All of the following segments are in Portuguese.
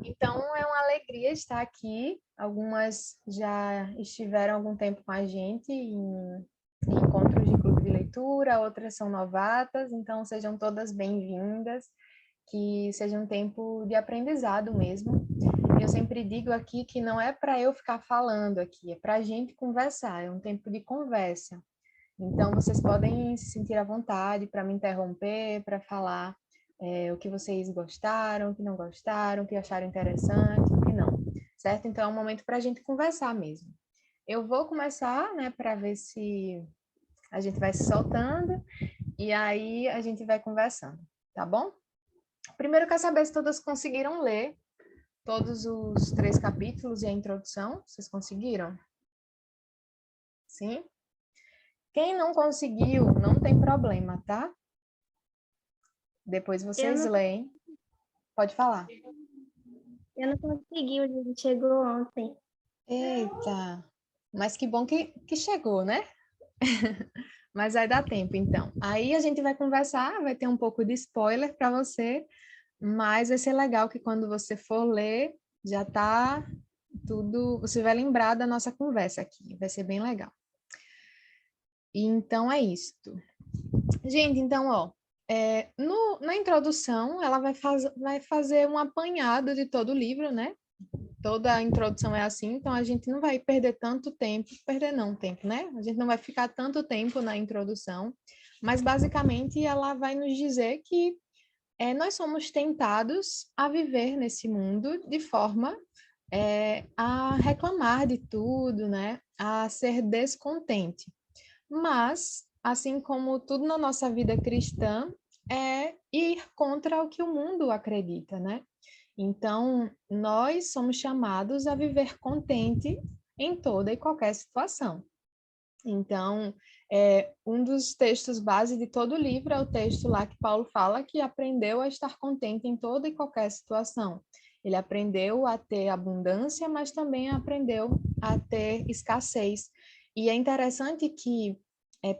Então, é uma alegria estar aqui. Algumas já estiveram algum tempo com a gente em encontros de clube de leitura, outras são novatas, então sejam todas bem-vindas, que seja um tempo de aprendizado mesmo. Eu sempre digo aqui que não é para eu ficar falando aqui, é para a gente conversar, é um tempo de conversa. Então, vocês podem se sentir à vontade para me interromper, para falar o que vocês gostaram, o que não gostaram, o que acharam interessante, o que não, certo? Então, é um momento para a gente conversar mesmo. Eu vou começar, né, para ver se a gente vai se soltando e aí a gente vai conversando, tá bom? Primeiro, eu quero saber se todas conseguiram ler todos os 3 capítulos e a introdução. Vocês conseguiram? Sim? Quem não conseguiu, não tem problema, tá? Depois Eu vocês não, leem. Pode falar. eu não consegui, o livro chegou ontem. Eita, mas que bom que chegou, né? Mas vai dar tempo, então. Aí a gente vai conversar, vai ter um pouco de spoiler para você, mas vai ser legal que quando você for ler, já tá tudo, você vai lembrar da nossa conversa aqui, vai ser bem legal. E então é isso. Gente, então, ó, na introdução, ela vai fazer um apanhado de todo o livro, né? Toda a introdução é assim, então a gente não vai perder tanto tempo, perder não tempo, né? A gente não vai ficar tanto tempo na introdução, mas basicamente ela vai nos dizer que nós somos tentados a viver nesse mundo de forma a reclamar de tudo, né? A ser descontente. Mas, assim como tudo na nossa vida cristã, é ir contra o que o mundo acredita, né? Então, nós somos chamados a viver contente em toda e qualquer situação. Então, um dos textos base de todo o livro é o texto lá que Paulo fala que aprendeu a estar contente em toda e qualquer situação. Ele aprendeu a ter abundância, mas também aprendeu a ter escassez. E é interessante que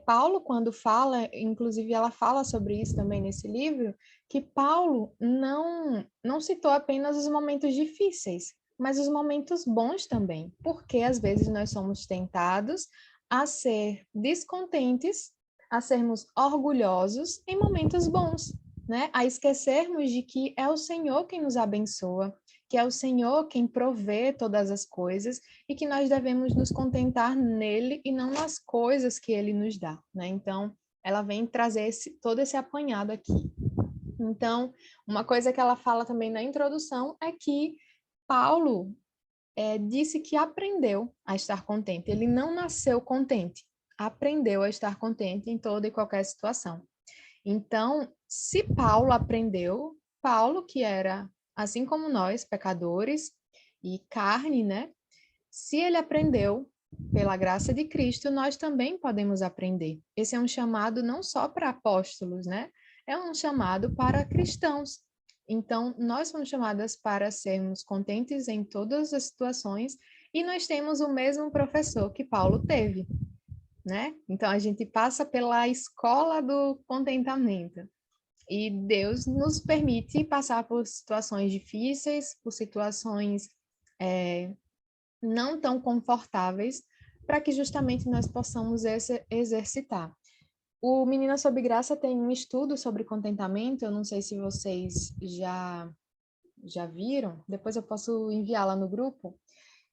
Paulo, quando fala, inclusive ela fala sobre isso também nesse livro, que Paulo não citou apenas os momentos difíceis, mas os momentos bons também, porque às vezes nós somos tentados a ser descontentes, a sermos orgulhosos em momentos bons, né? A esquecermos de que é o Senhor quem nos abençoa, que é o Senhor quem provê todas as coisas e que nós devemos nos contentar nele e não nas coisas que ele nos dá, né? Então, ela vem trazer todo esse apanhado aqui. Então, uma coisa que ela fala também na introdução é que Paulo disse que aprendeu a estar contente. Ele não nasceu contente, aprendeu a estar contente em toda e qualquer situação. Então, se Paulo aprendeu, Paulo, que era, assim como nós, pecadores e carne, né? Se ele aprendeu pela graça de Cristo, nós também podemos aprender. Esse é um chamado não só para apóstolos, né? É um chamado para cristãos. Então, nós somos chamadas para sermos contentes em todas as situações e nós temos o mesmo professor que Paulo teve, né? Então, a gente passa pela escola do contentamento. E Deus nos permite passar por situações difíceis, por situações não tão confortáveis, para que justamente nós possamos exercitar. O Menina Sob Graça tem um estudo sobre contentamento, eu não sei se vocês já viram, depois eu posso enviar lá no grupo,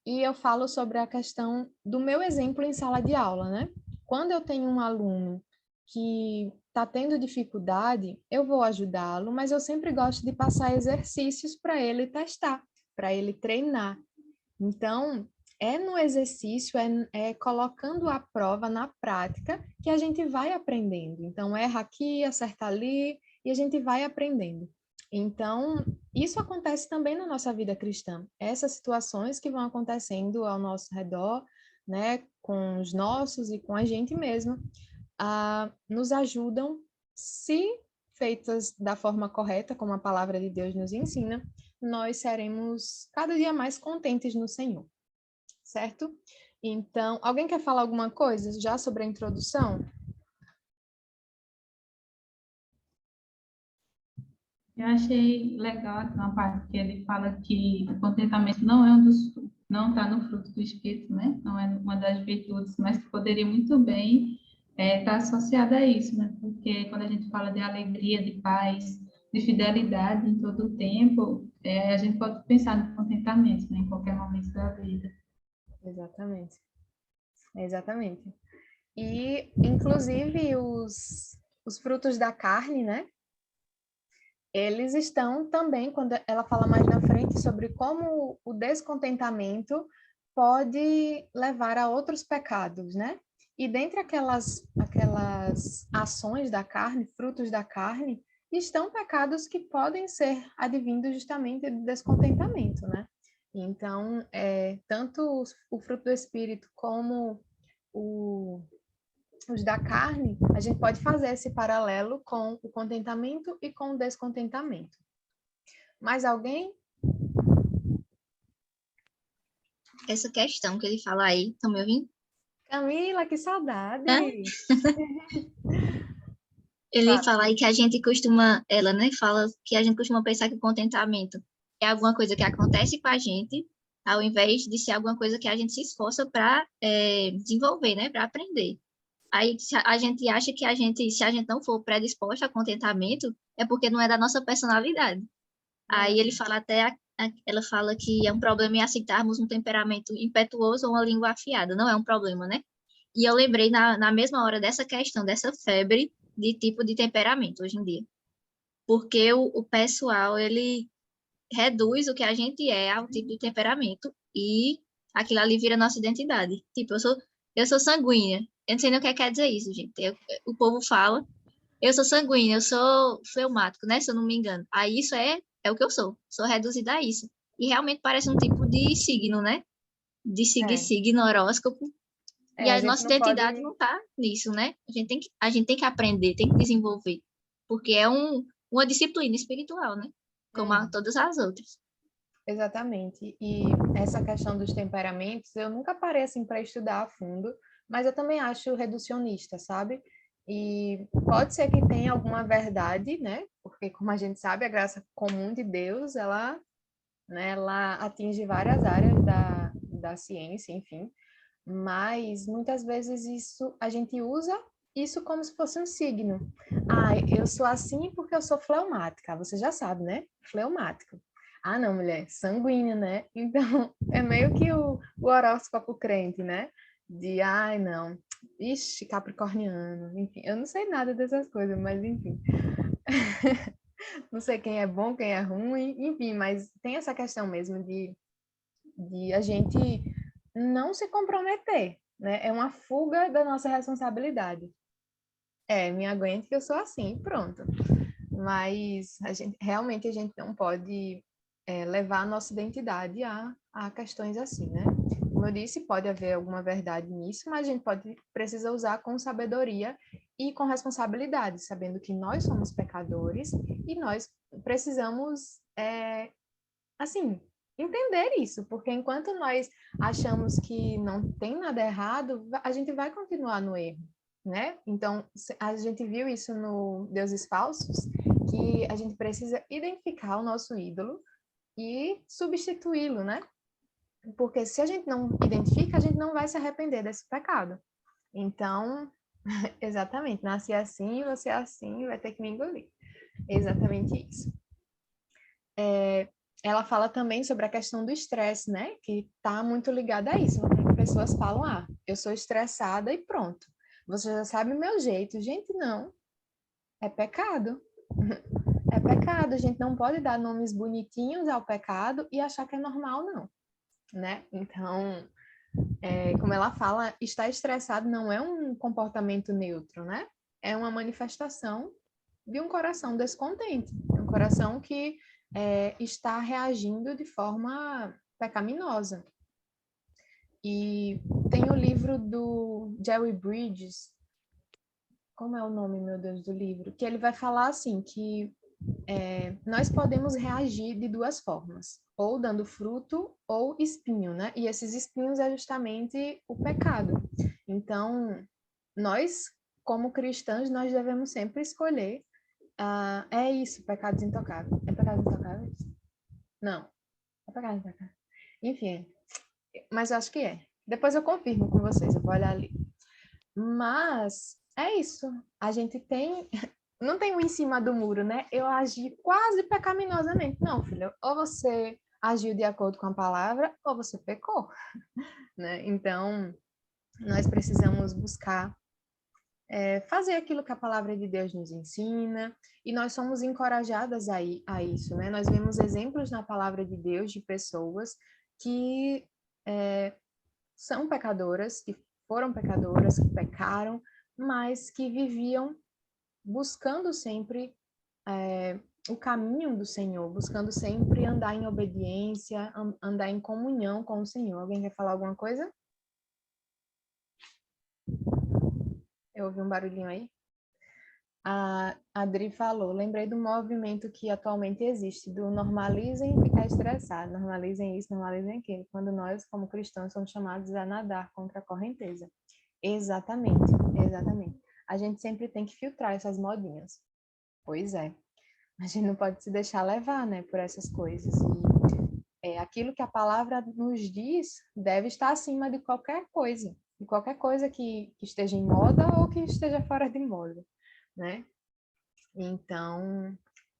e eu falo sobre a questão do meu exemplo em sala de aula, né? Quando eu tenho um aluno que está tendo dificuldade, eu vou ajudá-lo, mas eu sempre gosto de passar exercícios para ele testar, para ele treinar. Então, é no exercício, é colocando a prova na prática que a gente vai aprendendo. Então, erra aqui, acerta ali, e a gente vai aprendendo. Então, isso acontece também na nossa vida cristã. Essas situações que vão acontecendo ao nosso redor, né, com os nossos e com a gente mesmo, nos ajudam, se feitas da forma correta, como a palavra de Deus nos ensina, nós seremos cada dia mais contentes no Senhor, certo? Então, alguém quer falar alguma coisa já sobre a introdução? Eu achei legal aqui uma parte que ele fala que o contentamento não está no fruto do espírito, né? Não é uma das virtudes, mas que poderia muito bem estar associada a isso, né? Porque quando a gente fala de alegria, de paz, de fidelidade em todo o tempo, a gente pode pensar no contentamento, né? Em qualquer momento da vida. Exatamente. Exatamente. E, inclusive, os frutos da carne, né? Eles estão também, quando ela fala mais na frente sobre como o descontentamento pode levar a outros pecados, né? E dentre aquelas ações da carne, frutos da carne, estão pecados que podem ser advindos justamente do descontentamento, né? Então, tanto o fruto do Espírito como os da carne, a gente pode fazer esse paralelo com o contentamento e com o descontentamento. Mais alguém? Essa questão que ele fala aí, estão me ouvindo? Camila, que saudade! Ele fala aí que a gente costuma, ela, né, fala que a gente costuma pensar que o contentamento é alguma coisa que acontece com a gente, ao invés de ser alguma coisa que a gente se esforça para desenvolver, né, para aprender. Aí a gente acha que se a gente não for predisposto a contentamento, é porque não é da nossa personalidade. Aí ele fala ela fala que é um problema em aceitarmos um temperamento impetuoso ou uma língua afiada. Não é um problema, né? E eu lembrei na mesma hora dessa questão, dessa febre de tipo de temperamento hoje em dia. Porque o pessoal, ele reduz o que a gente é ao tipo de temperamento e aquilo ali vira nossa identidade. Tipo, eu sou sanguínea. Eu não sei nem o que quer dizer isso, gente. O povo fala, eu sou sanguínea, eu sou fleumático, né? Se eu não me engano. Aí isso é o que eu sou. Sou reduzida a isso. E realmente parece um tipo de signo, né? De seguir signo, horóscopo. E a nossa identidade não tá nisso, né? A gente tem que aprender, tem que desenvolver. Porque é uma disciplina espiritual, né? Como todas as outras. Exatamente. E essa questão dos temperamentos, eu nunca parei assim para estudar a fundo, mas eu também acho reducionista, sabe? E pode ser que tenha alguma verdade, né? Porque, como a gente sabe, a graça comum de Deus, ela atinge várias áreas da ciência, enfim. Mas muitas vezes a gente usa isso como se fosse um signo. Ah, eu sou assim porque eu sou fleumática. Você já sabe, né? Fleumático. Ah, não, mulher, sanguínea, né? Então, é meio que o horóscopo crente, né? De, ai, não, ixi, capricorniano, enfim, eu não sei nada dessas coisas, mas enfim. Não sei quem é bom, quem é ruim, enfim, mas tem essa questão mesmo de a gente não se comprometer, né? É uma fuga da nossa responsabilidade. Me aguente que eu sou assim, pronto. Mas realmente a gente não pode levar a nossa identidade a questões assim, né? Como eu disse, pode haver alguma verdade nisso, mas a gente precisa usar com sabedoria e com responsabilidade, sabendo que nós somos pecadores e nós precisamos, assim, entender isso, porque enquanto nós achamos que não tem nada errado, a gente vai continuar no erro, né? Então, a gente viu isso no Deuses Falsos, que a gente precisa identificar o nosso ídolo e substituí-lo, né? Porque se a gente não identifica, a gente não vai se arrepender desse pecado. Então, exatamente, nasci assim, você é assim, vai ter que me engolir. Exatamente isso. Ela fala também sobre a questão do estresse, né? Que está muito ligada a isso. Pessoas falam, eu sou estressada e pronto. Você já sabe o meu jeito. Gente, não. É pecado. É pecado. A gente não pode dar nomes bonitinhos ao pecado e achar que é normal, não. Né? Então, como ela fala, estar estressado não é um comportamento neutro, né? É uma manifestação de um coração descontente. Um coração que está reagindo de forma pecaminosa. E tem o livro do Jerry Bridges, como é o nome, meu Deus, do livro? Que ele vai falar assim, que nós podemos reagir de duas formas, ou dando fruto ou espinho, né? E esses espinhos é justamente o pecado. Então, nós, como cristãos, nós devemos sempre escolher É isso, pecados intocáveis. É pecados intocáveis? Não, é pecado intocável. Enfim, mas eu acho que é. Depois eu confirmo com vocês, eu vou olhar ali. Mas é isso. A gente tem. Não tem um em cima do muro, né? Eu agi quase pecaminosamente. Não, filho. Ou você agiu de acordo com a palavra, ou você pecou, né? Então, nós precisamos buscar fazer aquilo que a palavra de Deus nos ensina, e nós somos encorajadas a isso, né? Nós vemos exemplos na palavra de Deus de pessoas que são pecadoras, que foram pecadoras, que pecaram, mas que viviam buscando sempre o caminho do Senhor, buscando sempre andar em obediência, andar em comunhão com o Senhor. Alguém quer falar alguma coisa? Eu ouvi um barulhinho aí. A Adri falou, lembrei do movimento que atualmente existe, do normalizem ficar estressado, normalizem isso, normalizem aquilo, quando nós, como cristãos, somos chamados a nadar contra a correnteza. Exatamente, exatamente. A gente sempre tem que filtrar essas modinhas. Pois é. A gente não pode se deixar levar, né, por essas coisas. E aquilo que a palavra nos diz deve estar acima de qualquer coisa que esteja em moda ou que esteja fora de moda, né? Então,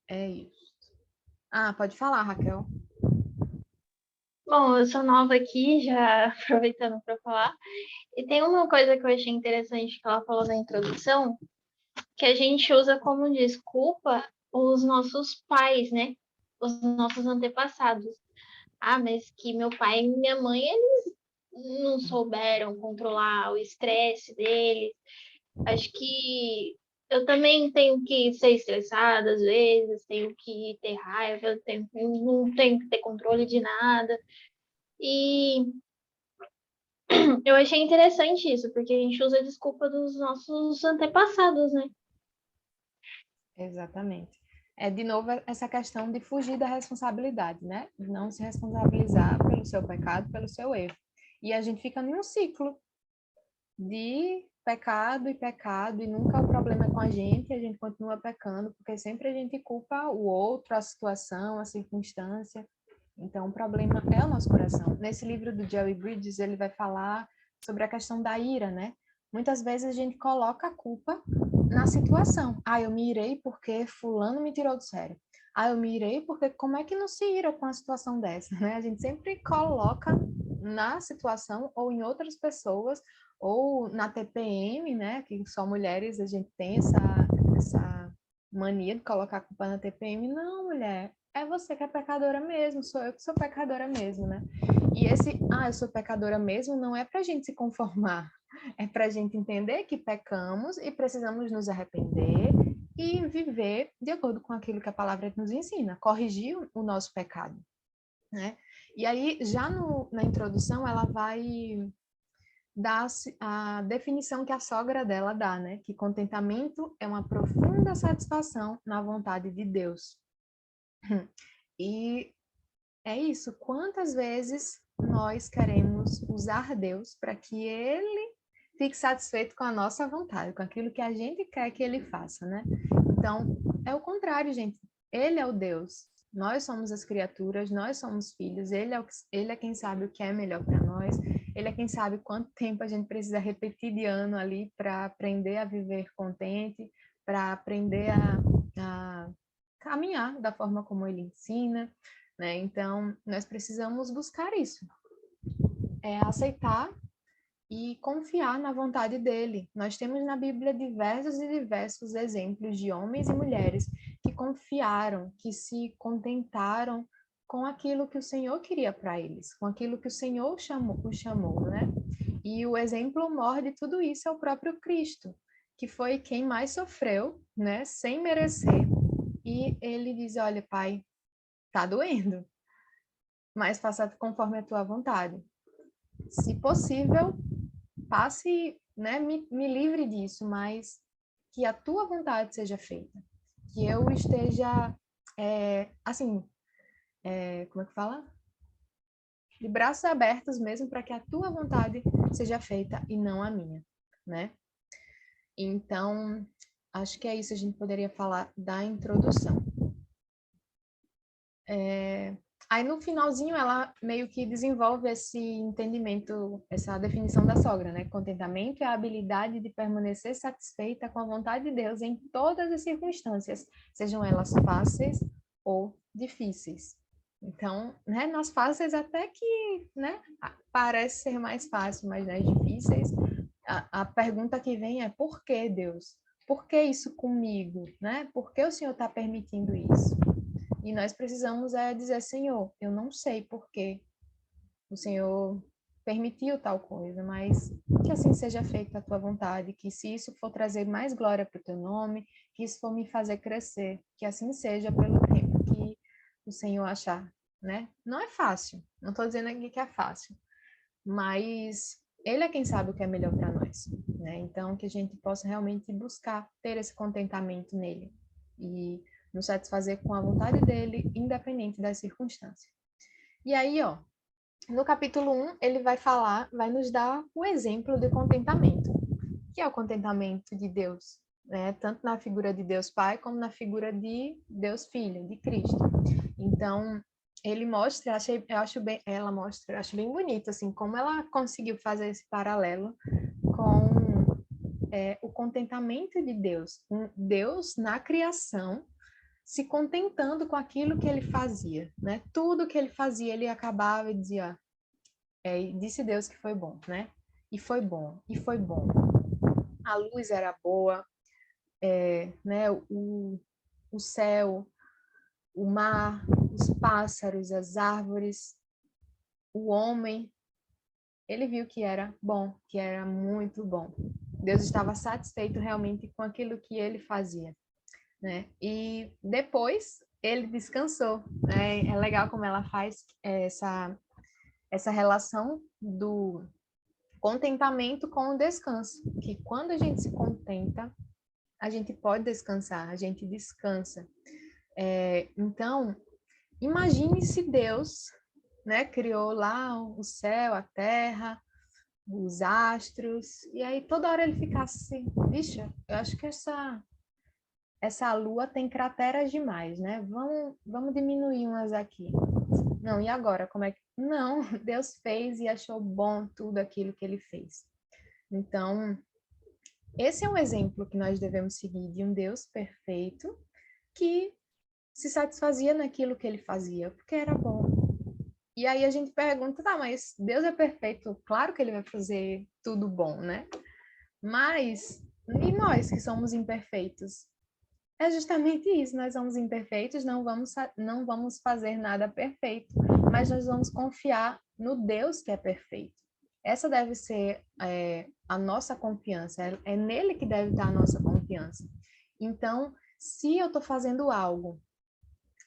é isso. Pode falar, Raquel. Bom, eu sou nova aqui, já aproveitando para falar. E tem uma coisa que eu achei interessante que ela falou na introdução, que a gente usa como desculpa os nossos pais, né? Os nossos antepassados. Mas que meu pai e minha mãe, eles não souberam controlar o estresse deles. Acho que eu também tenho que ser estressada às vezes, tenho que ter raiva, não tenho que ter controle de nada. E eu achei interessante isso, porque a gente usa a desculpa dos nossos antepassados, né? Exatamente. De novo, essa questão de fugir da responsabilidade, né? Não se responsabilizar pelo seu pecado, pelo seu erro. E a gente fica num ciclo de pecado, e nunca o problema é com a gente continua pecando, porque sempre a gente culpa o outro, a situação, a circunstância. Então, o problema é o nosso coração. Nesse livro do Jerry Bridges, ele vai falar sobre a questão da ira, né? Muitas vezes a gente coloca a culpa na situação. Eu me irei porque fulano me tirou do sério. Eu me irei porque como é que não se ira com a situação dessa, né? A gente sempre coloca na situação ou em outras pessoas ou na TPM, né? Que só mulheres a gente tem essa mania de colocar a culpa na TPM. Não, mulher, é você que é pecadora mesmo, sou eu que sou pecadora mesmo, né? E eu sou pecadora mesmo, não é pra gente se conformar, é pra gente entender que pecamos e precisamos nos arrepender e viver de acordo com aquilo que a palavra nos ensina, corrigir o nosso pecado, né? E aí, já na introdução, ela vai dar a definição que a sogra dela dá, né? Que contentamento é uma profunda satisfação na vontade de Deus. E é isso. Quantas vezes nós queremos usar Deus para que Ele fique satisfeito com a nossa vontade, com aquilo que a gente quer que Ele faça, né? Então, é o contrário, gente. Ele é o Deus. Nós somos as criaturas, nós somos filhos. Ele é quem sabe o que é melhor para nós. Ele é quem sabe quanto tempo a gente precisa repetir de ano ali para aprender a viver contente, para aprender a caminhar da forma como Ele ensina, né? Então, nós precisamos buscar isso. Aceitar e confiar na vontade dele. Nós temos na Bíblia diversos e diversos exemplos de homens e mulheres que confiaram, que se contentaram com aquilo que o Senhor queria para eles, com aquilo que o Senhor os chamou, né? E o exemplo maior de tudo isso é o próprio Cristo, que foi quem mais sofreu, né, sem merecer. E ele diz: olha, Pai, tá doendo, mas faça conforme a tua vontade. Se possível, passe, né, me livre disso, mas que a tua vontade seja feita. Que eu esteja, como é que fala? De braços abertos mesmo, para que a tua vontade seja feita e não a minha, né? Então, acho que é isso, a gente poderia falar da introdução. Aí no finalzinho ela meio que desenvolve esse entendimento, essa definição da sogra, né? Contentamento é a habilidade de permanecer satisfeita com a vontade de Deus em todas as circunstâncias, sejam elas fáceis ou difíceis. Então, né, nas fáceis até que, né, parece ser mais fácil, mas nas difíceis, a pergunta que vem é: por que, Deus? Por que isso comigo, né? Por que o Senhor está permitindo isso? E nós precisamos dizer: Senhor, eu não sei por que o Senhor permitiu tal coisa, mas que assim seja feita a tua vontade, que se isso for trazer mais glória para o teu nome, que isso for me fazer crescer, que assim seja pelo tempo que o Senhor achar, né? Não é fácil, não estou dizendo aqui que é fácil, mas Ele é quem sabe o que é melhor para nós, né? Então, que a gente possa realmente buscar ter esse contentamento nele e nos satisfazer com a vontade dele, independente das circunstâncias. E aí, ó, no capítulo 1, ele vai nos dar o exemplo de contentamento, que é o contentamento de Deus, né? Tanto na figura de Deus Pai, como na figura de Deus Filho, de Cristo. Então, ele mostra, ela mostra, eu acho bem bonito, assim, como ela conseguiu fazer esse paralelo com o contentamento de Deus. Deus, na criação, se contentando com aquilo que ele fazia, né? Tudo que ele fazia, ele acabava e dizia, disse Deus que foi bom, né? E foi bom, e foi bom. A luz era boa, né? O céu, o mar, os pássaros, as árvores, o homem, ele viu que era bom, que era muito bom. Deus estava satisfeito realmente com aquilo que ele fazia, né? E depois ele descansou, né? É legal como ela faz essa relação do contentamento com o descanso, que quando a gente se contenta, a gente pode descansar, a gente descansa. Então, imagine se Deus, né, criou lá o céu, a terra, os astros, e aí toda hora ele ficasse assim: bicha, eu acho que essa lua tem crateras demais, né? Vamos diminuir umas aqui. Não, e agora? Como é que... Não, Deus fez e achou bom tudo aquilo que ele fez. Então, esse é um exemplo que nós devemos seguir de um Deus perfeito que se satisfazia naquilo que ele fazia, porque era bom. E aí a gente pergunta, tá, mas Deus é perfeito, claro que ele vai fazer tudo bom, né? Mas, e nós que somos imperfeitos? É justamente isso, nós somos imperfeitos, não vamos fazer nada perfeito, mas nós vamos confiar no Deus que é perfeito. Essa deve ser a nossa confiança, é nele que deve estar a nossa confiança. Então, se eu estou fazendo algo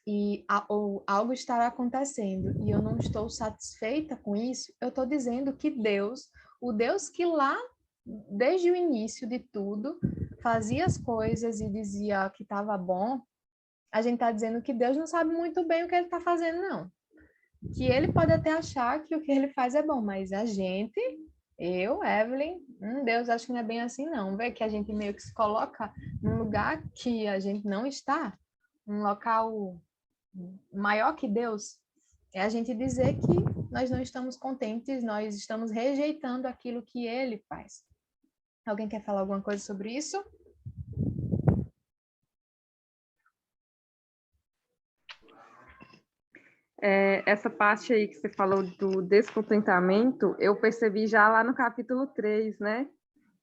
e ou algo está acontecendo e eu não estou satisfeita com isso, eu estou dizendo que Deus, o Deus que lá, desde o início de tudo, fazia as coisas e dizia que estava bom, a gente está dizendo que Deus não sabe muito bem o que ele está fazendo, não. Que ele pode até achar que o que ele faz é bom, mas a gente, eu, Evelyn, Deus, acho que não é bem assim, não. Vê que a gente meio que se coloca num lugar que a gente não está, um local maior que Deus, é a gente dizer que nós não estamos contentes, nós estamos rejeitando aquilo que ele faz. Alguém quer falar alguma coisa sobre isso? Essa parte aí que você falou do descontentamento, eu percebi já lá no capítulo 3, né?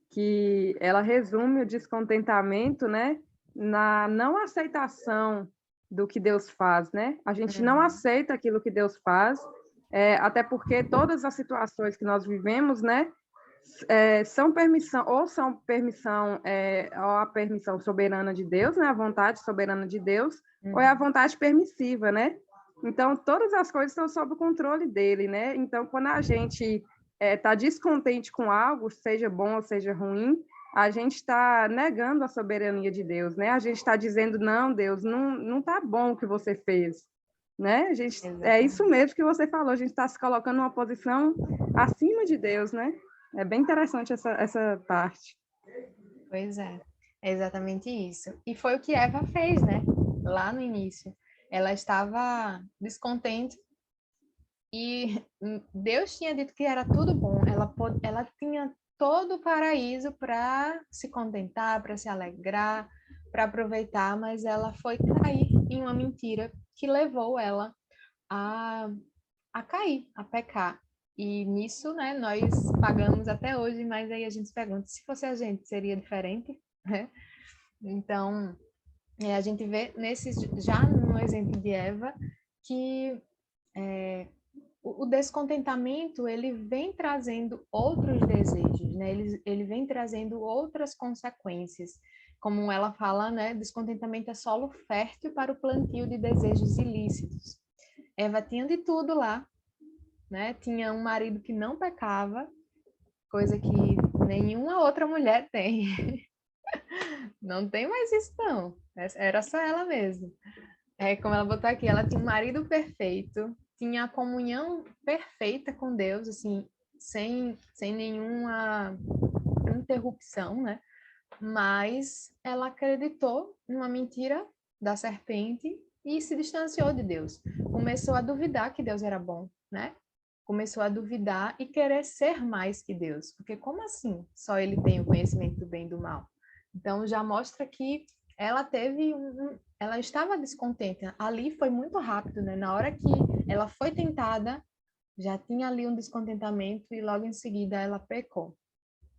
Que ela resume o descontentamento, né? Na não aceitação do que Deus faz, né? A gente não aceita aquilo que Deus faz, até porque todas as situações que nós vivemos, né? São permissão, ou a permissão soberana de Deus, né? A vontade soberana de Deus, ou é a vontade permissiva, né? Então, todas as coisas estão sob o controle dele, né? Então, quando a gente está descontente com algo, seja bom ou seja ruim, a gente está negando a soberania de Deus, né? A gente está dizendo, não, Deus, não está bom o que você fez, né? É isso mesmo que você falou, a gente está se colocando numa posição acima de Deus, né? É bem interessante essa parte. Pois é. É exatamente isso. E foi o que Eva fez, né? Lá no início. Ela estava descontente e Deus tinha dito que era tudo bom. Ela tinha todo o paraíso para se contentar, para se alegrar, para aproveitar, mas ela foi cair em uma mentira que levou ela a, a cair, a pecar. E nisso, né, nós pagamos até hoje, mas aí a gente se pergunta, se fosse a gente, seria diferente? Né? Então, a gente vê já no exemplo de Eva, que o descontentamento, ele vem trazendo outros desejos, né? Ele vem trazendo outras consequências. Como ela fala, né? Descontentamento é solo fértil para o plantio de desejos ilícitos. Eva tinha de tudo lá, né? Tinha um marido que não pecava, coisa que nenhuma outra mulher tem. Não tem mais isso, não. Era só ela mesma. Como ela botou aqui, ela tinha um marido perfeito, tinha a comunhão perfeita com Deus, assim, sem nenhuma interrupção, né? Mas ela acreditou numa mentira da serpente e se distanciou de Deus. Começou a duvidar que Deus era bom, né? Começou a duvidar e querer ser mais que Deus. Porque como assim só ele tem o conhecimento do bem e do mal? Então já mostra que ela teve ela estava descontente. Ali foi muito rápido, né? Na hora que ela foi tentada, já tinha ali um descontentamento e logo em seguida ela pecou.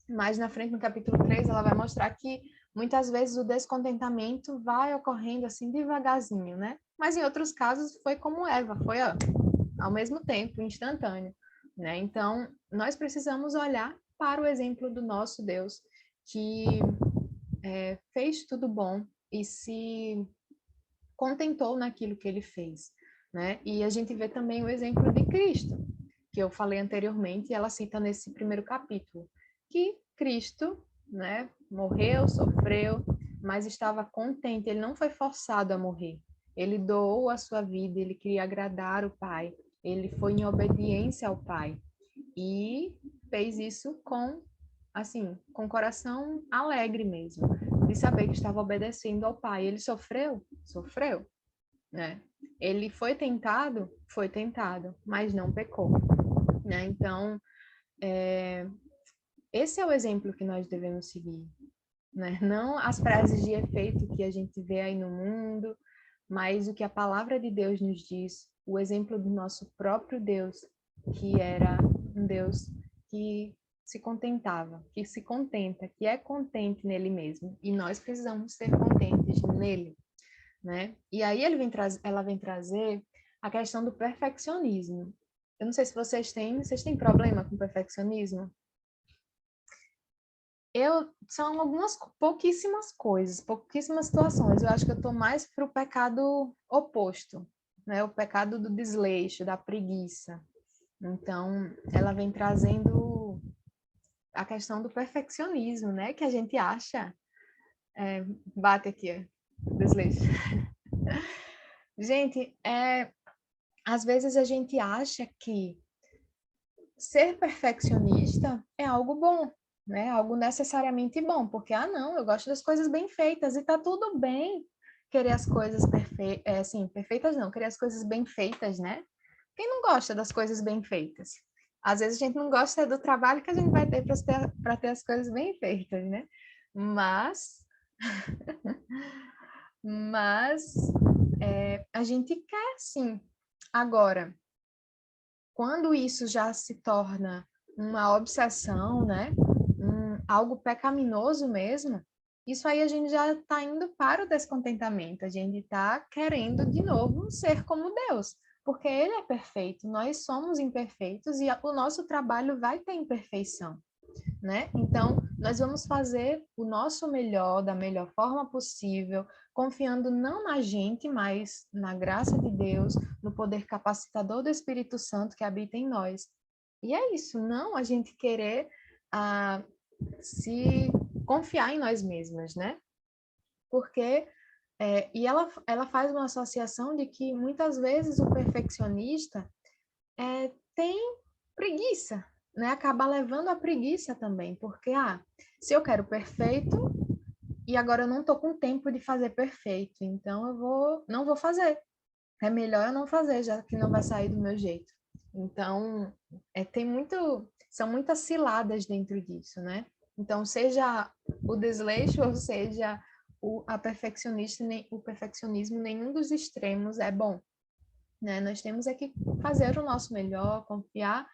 Mais na frente, no capítulo 3, ela vai mostrar que muitas vezes o descontentamento vai ocorrendo assim devagarzinho, né? Mas em outros casos foi como Eva, foi ao mesmo tempo, instantâneo, né? Então, nós precisamos olhar para o exemplo do nosso Deus, que fez tudo bom e se contentou naquilo que ele fez, né? E a gente vê também o exemplo de Cristo, que eu falei anteriormente, e ela cita nesse primeiro capítulo, que Cristo, né, morreu, sofreu, mas estava contente, ele não foi forçado a morrer. Ele doou a sua vida, ele queria agradar o Pai, ele foi em obediência ao Pai e fez isso com o coração alegre mesmo, de saber que estava obedecendo ao Pai. Ele sofreu? Sofreu, né? Ele foi tentado? Foi tentado, mas não pecou, né? Então, esse é o exemplo que nós devemos seguir, né? Não as frases de efeito que a gente vê aí no mundo, mas o que a palavra de Deus nos diz, o exemplo do nosso próprio Deus, que era um Deus que se contentava, que se contenta, que é contente nele mesmo, e nós precisamos ser contentes nele, né? E aí ela vem trazer a questão do perfeccionismo. Eu não sei se vocês têm problema com perfeccionismo? São algumas pouquíssimas coisas, pouquíssimas situações. Eu acho que eu estou mais para o pecado oposto, né? O pecado do desleixo, da preguiça. Então, ela vem trazendo a questão do perfeccionismo, né? Que a gente acha. Bate aqui, desleixo. Gente, às vezes a gente acha que ser perfeccionista é algo bom, né? Algo necessariamente bom, porque, não, eu gosto das coisas bem feitas e tá tudo bem querer as coisas perfeitas não, querer as coisas bem feitas, né? Quem não gosta das coisas bem feitas? Às vezes a gente não gosta do trabalho que a gente vai ter para ter as coisas bem feitas, né? Mas a gente quer sim. Agora, quando isso já se torna uma obsessão, né? Algo pecaminoso mesmo, isso aí a gente já está indo para o descontentamento, a gente está querendo de novo ser como Deus, porque Ele é perfeito, nós somos imperfeitos e o nosso trabalho vai ter imperfeição, né? Então, nós vamos fazer o nosso melhor, da melhor forma possível, confiando não na gente, mas na graça de Deus, no poder capacitador do Espírito Santo que habita em nós. E é isso, não a gente querer se confiar em nós mesmas, né? Porque, e ela faz uma associação de que muitas vezes o perfeccionista tem preguiça, né? Acaba levando a preguiça também, porque, se eu quero perfeito e agora eu não estou com tempo de fazer perfeito, então não vou fazer. É melhor eu não fazer, já que não vai sair do meu jeito. Então, são muitas ciladas dentro disso, né? Então, seja o desleixo ou seja o perfeccionismo, nenhum dos extremos é bom, né? Nós temos é que fazer o nosso melhor, confiar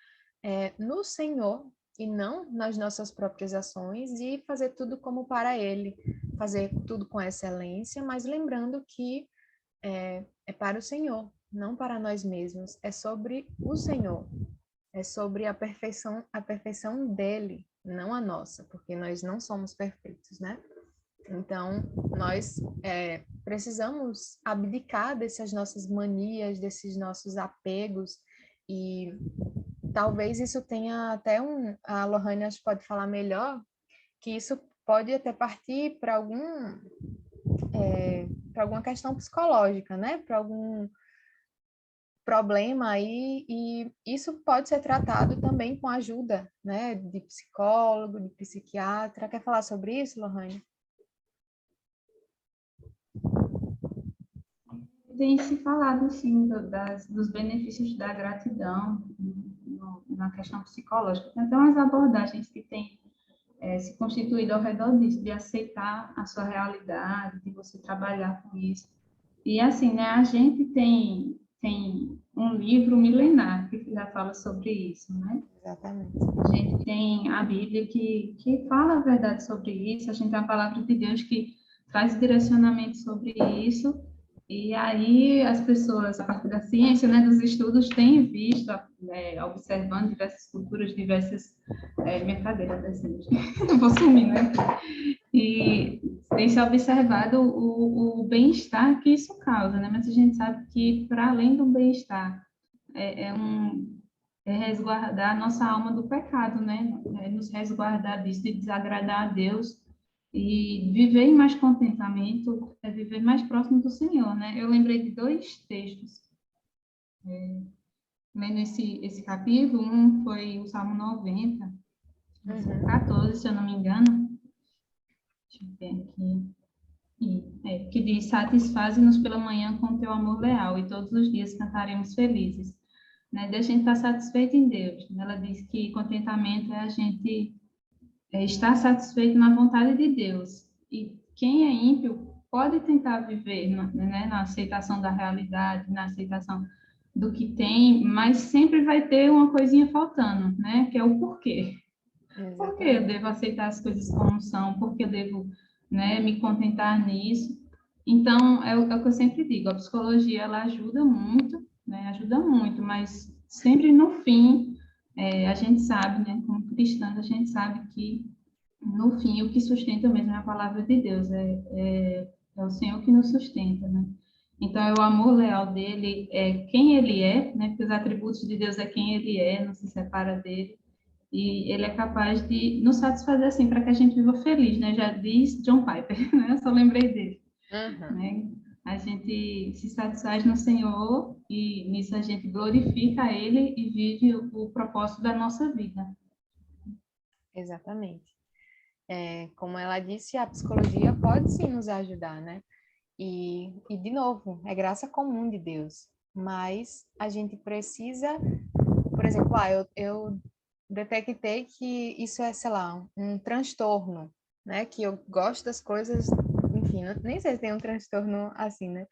no Senhor e não nas nossas próprias ações e fazer tudo como para Ele, fazer tudo com excelência, mas lembrando que é para o Senhor, não para nós mesmos, é sobre o Senhor, é sobre a perfeição dele, não a nossa, porque nós não somos perfeitos, né? Então, nós precisamos abdicar dessas nossas manias, desses nossos apegos, e talvez isso tenha até a Lohane acho que pode falar melhor, que isso pode até partir para para alguma questão psicológica, né? Para algum problema aí, e isso pode ser tratado também com ajuda, né? De psicólogo, de psiquiatra. Quer falar sobre isso, Lohane? Tem se falado, sim, dos benefícios da gratidão na questão psicológica. Tem até umas abordagens que têm se constituído ao redor disso, de aceitar a sua realidade, de você trabalhar com isso. E, assim, né, a gente tem um livro milenar que já fala sobre isso, né? Exatamente. A gente tem a Bíblia que fala a verdade sobre isso, a gente tem a palavra de Deus que traz direcionamento sobre isso, e aí as pessoas, a partir da ciência, né, dos estudos, têm visto, observando diversas culturas, minha cadeira tá assim, vou sumir, né? E tem se observado o bem-estar que isso causa, né? Mas a gente sabe que, para além do bem-estar, é resguardar a nossa alma do pecado, né? É nos resguardar disso, de desagradar a Deus e viver em mais contentamento, é viver mais próximo do Senhor, né? Eu lembrei de dois textos, lendo esse capítulo. Um foi o Salmo 90, 14, se eu não me engano. Deixa eu ver aqui. Que diz: satisfaze-nos pela manhã com teu amor leal, e todos os dias cantaremos felizes. Né? De a gente estar satisfeito em Deus. Ela diz que contentamento é a gente estar satisfeito na vontade de Deus. E quem é ímpio pode tentar viver, né, na aceitação da realidade, na aceitação do que tem, mas sempre vai ter uma coisinha faltando, né? Que é o porquê. Exatamente. Por que eu devo aceitar as coisas como são? Por que eu devo, né, me contentar nisso? Então, é o que eu sempre digo, a psicologia, ela ajuda muito, né? Ajuda muito, mas sempre no fim, a gente sabe, né, como cristãs, a gente sabe que, no fim, o que sustenta mesmo é a palavra de Deus, é o Senhor que nos sustenta, né? Então, é o amor leal dele, é quem ele é, né? Porque os atributos de Deus é quem ele é, não se separa dele. E ele é capaz de nos satisfazer assim, para que a gente viva feliz, né? Já diz John Piper, né? Eu só lembrei dele. Né? A gente se satisfaz no Senhor e nisso a gente glorifica Ele e vive o propósito da nossa vida. Exatamente. Como ela disse, a psicologia pode sim nos ajudar, né? E de novo, é graça comum de Deus. Mas a gente precisa, por exemplo, eu detectei que isso é, sei lá, um transtorno, né? Que eu gosto das coisas, enfim, nem sei se tem um transtorno assim, né?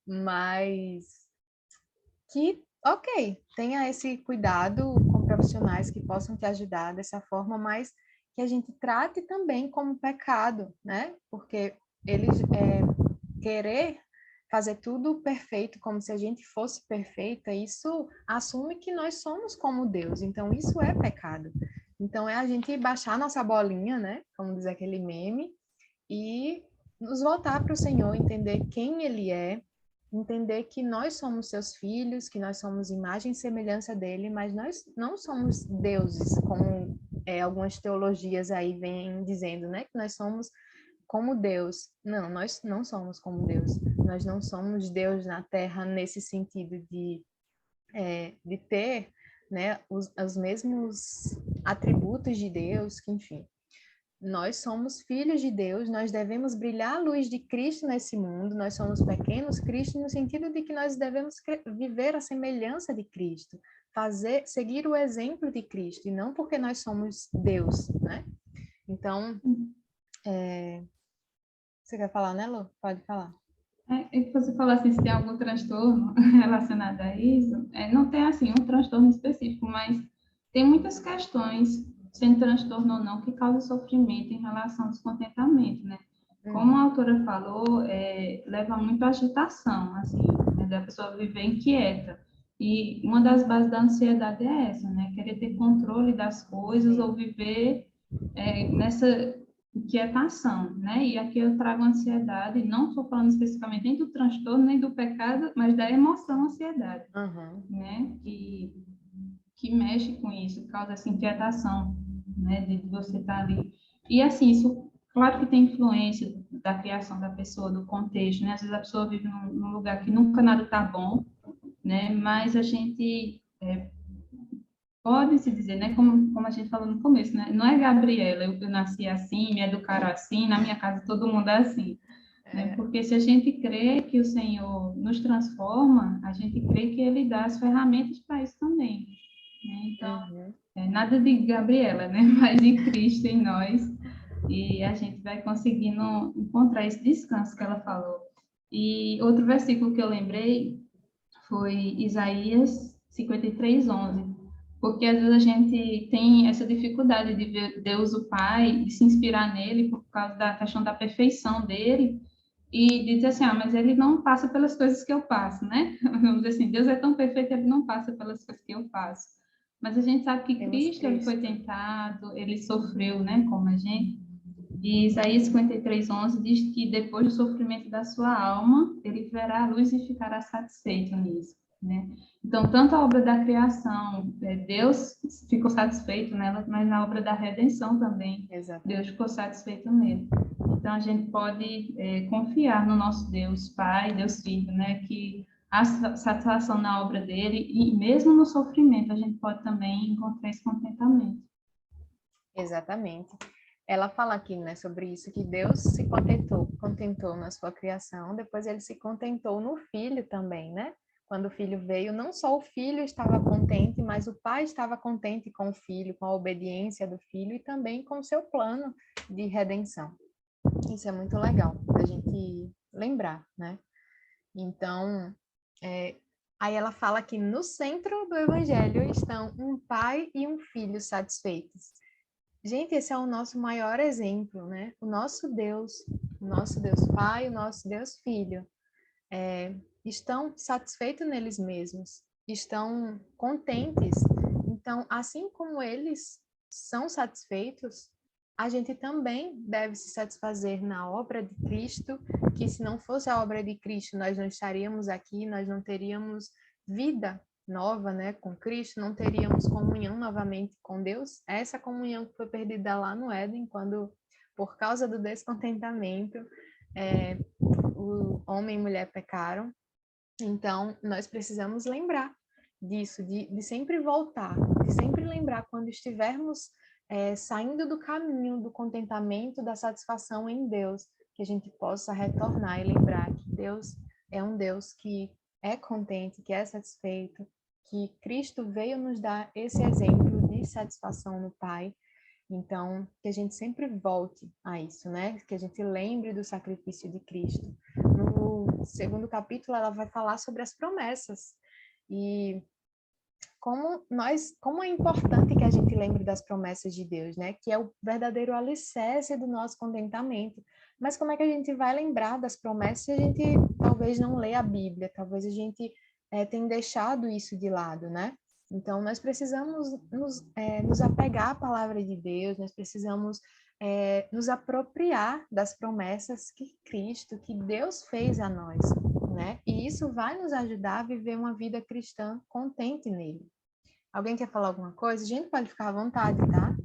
Mas que, ok, tenha esse cuidado com profissionais que possam te ajudar dessa forma, mas que a gente trate também como pecado, né? Porque eles querer fazer tudo perfeito, como se a gente fosse perfeita, isso assume que nós somos como Deus. Então, isso é pecado. Então, é a gente baixar nossa bolinha, né? Como diz aquele meme, e nos voltar para o Senhor, entender quem Ele é, entender que nós somos seus filhos, que nós somos imagem e semelhança dele, mas nós não somos deuses, como algumas teologias aí vêm dizendo, né? Que nós somos como Deus. Não, nós não somos como Deus. Nós não somos Deus na Terra nesse sentido de ter, né, os mesmos atributos de Deus, que enfim. Nós somos filhos de Deus, nós devemos brilhar a luz de Cristo nesse mundo, nós somos pequenos Cristo no sentido de que nós devemos viver a semelhança de Cristo, seguir o exemplo de Cristo, e não porque nós somos Deus, né? Então, você quer falar, né, Lu? Pode falar. Que você falou assim, se tem algum transtorno relacionado a isso, não tem assim um transtorno específico, mas tem muitas questões, sendo transtorno ou não, que causam sofrimento em relação ao descontentamento, né? Como a autora falou, leva muito à agitação, assim, né, da pessoa viver inquieta. E uma das bases da ansiedade é essa, né? Querer ter controle das coisas ou viver nessa inquietação, né? E aqui eu trago ansiedade, não estou falando especificamente nem do transtorno, nem do pecado, mas da emoção ansiedade, né? Que mexe com isso, causa essa inquietação, né? De você estar ali. E assim, isso, claro que tem influência da criação da pessoa, do contexto, né? Às vezes a pessoa vive num lugar que nunca nada está bom, né? Mas a gente pode-se dizer, né, como a gente falou no começo, né, não é Gabriela, eu nasci assim, me educaram assim, na minha casa todo mundo é assim, né, porque se a gente crê que o Senhor nos transforma, a gente crê que Ele dá as ferramentas para isso também, né, então, nada de Gabriela, né, mas de Cristo em nós, e a gente vai conseguindo encontrar esse descanso que ela falou. E outro versículo que eu lembrei foi Isaías 53:11, porque às vezes a gente tem essa dificuldade de ver Deus o Pai e se inspirar nele por causa da questão da perfeição dele e de dizer assim, mas ele não passa pelas coisas que eu passo, né? Vamos dizer assim, Deus é tão perfeito, ele não passa pelas coisas que eu passo. Mas a gente sabe que Cristo, ele foi tentado, ele sofreu, né, como a gente. E Isaías 53:11 diz que depois do sofrimento da sua alma, ele verá a luz e ficará satisfeito nisso, né? Então, tanto a obra da criação, Deus ficou satisfeito nela, mas na obra da redenção também, Deus ficou satisfeito nele. Então, a gente pode confiar no nosso Deus Pai, Deus Filho, né? Que a satisfação na obra dele, e mesmo no sofrimento, a gente pode também encontrar esse contentamento. Exatamente. Ela fala aqui, né, sobre isso, que Deus se contentou na sua criação, depois ele se contentou no filho também, né? Quando o filho veio, não só o filho estava contente, mas o pai estava contente com o filho, com a obediência do filho e também com o seu plano de redenção. Isso é muito legal da gente lembrar, né? Então, aí ela fala que no centro do evangelho estão um pai e um filho satisfeitos. Gente, esse é o nosso maior exemplo, né? O nosso Deus Pai, o nosso Deus Filho, estão satisfeitos neles mesmos, estão contentes. Então, assim como eles são satisfeitos, a gente também deve se satisfazer na obra de Cristo, que se não fosse a obra de Cristo, nós não estaríamos aqui, nós não teríamos vida nova, né, com Cristo, não teríamos comunhão novamente com Deus. Essa comunhão que foi perdida lá no Éden, quando, por causa do descontentamento, o homem e mulher pecaram. Então, nós precisamos lembrar disso, de sempre voltar, de sempre lembrar quando estivermos saindo do caminho do contentamento, da satisfação em Deus, que a gente possa retornar e lembrar que Deus é um Deus que é contente, que é satisfeito, que Cristo veio nos dar esse exemplo de satisfação no Pai. Então, que a gente sempre volte a isso, né? Que a gente lembre do sacrifício de Cristo. No segundo capítulo, ela vai falar sobre as promessas. E como é importante que a gente lembre das promessas de Deus, né? Que é o verdadeiro alicerce do nosso contentamento. Mas como é que a gente vai lembrar das promessas se a gente talvez não lê a Bíblia? Talvez a gente tenha deixado isso de lado, né? Então, nós precisamos nos apegar à palavra de Deus, nós precisamos nos apropriar das promessas que Cristo, que Deus fez a nós, né? E isso vai nos ajudar a viver uma vida cristã contente nele. Alguém quer falar alguma coisa? A gente pode ficar à vontade, tá?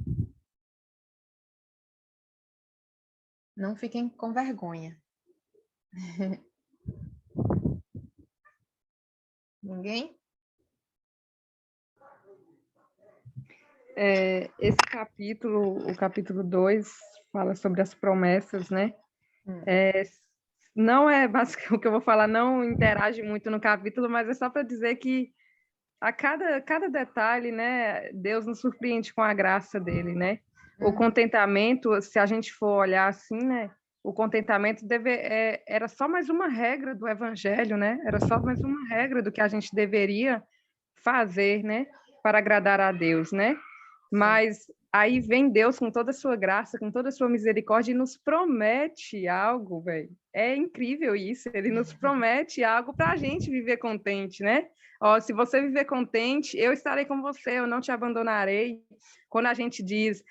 Não fiquem com vergonha. Ninguém? Esse capítulo, o capítulo 2, fala sobre as promessas, né? Não é basicamente o que eu vou falar, não interage muito no capítulo, mas é só para dizer que a cada detalhe, né, Deus nos surpreende com a graça dele, né? O contentamento, se a gente for olhar assim, né, o contentamento era só mais uma regra do evangelho, né? Era só mais uma regra do que a gente deveria fazer, né, para agradar a Deus, né? Mas aí vem Deus com toda a sua graça, com toda a sua misericórdia e nos promete algo, velho. É incrível isso. Ele nos promete algo para a gente viver contente, né? Ó, se você viver contente, eu estarei com você, eu não te abandonarei. Quando a gente diz,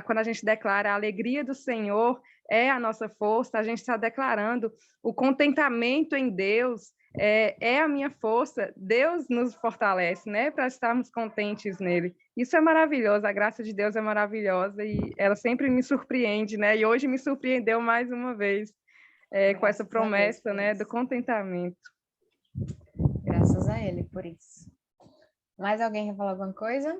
quando a gente declara a alegria do Senhor é a nossa força, a gente está declarando o contentamento em Deus, é a minha força. Deus nos fortalece, né, para estarmos contentes nele. Isso é maravilhoso, a graça de Deus é maravilhosa e ela sempre me surpreende, né? E hoje me surpreendeu mais uma vez com essa promessa, né, do contentamento. Graças a Ele por isso. Mais alguém quer falar alguma coisa?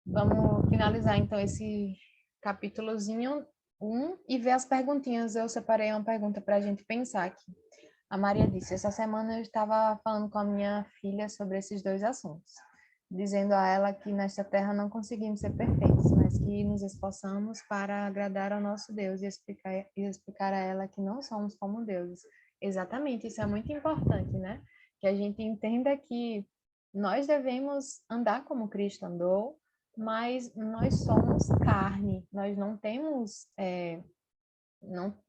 Vamos finalizar então esse capítulozinho 1 e ver as perguntinhas. Eu separei uma pergunta para a gente pensar aqui. A Maria disse: essa semana eu estava falando com a minha filha sobre esses dois assuntos, dizendo a ela que nesta terra não conseguimos ser perfeitos, mas que nos esforçamos para agradar ao nosso Deus e explicar a ela que não somos como deuses. Exatamente, isso é muito importante, né? Que a gente entenda que nós devemos andar como Cristo andou, mas nós somos carne, nós não temos,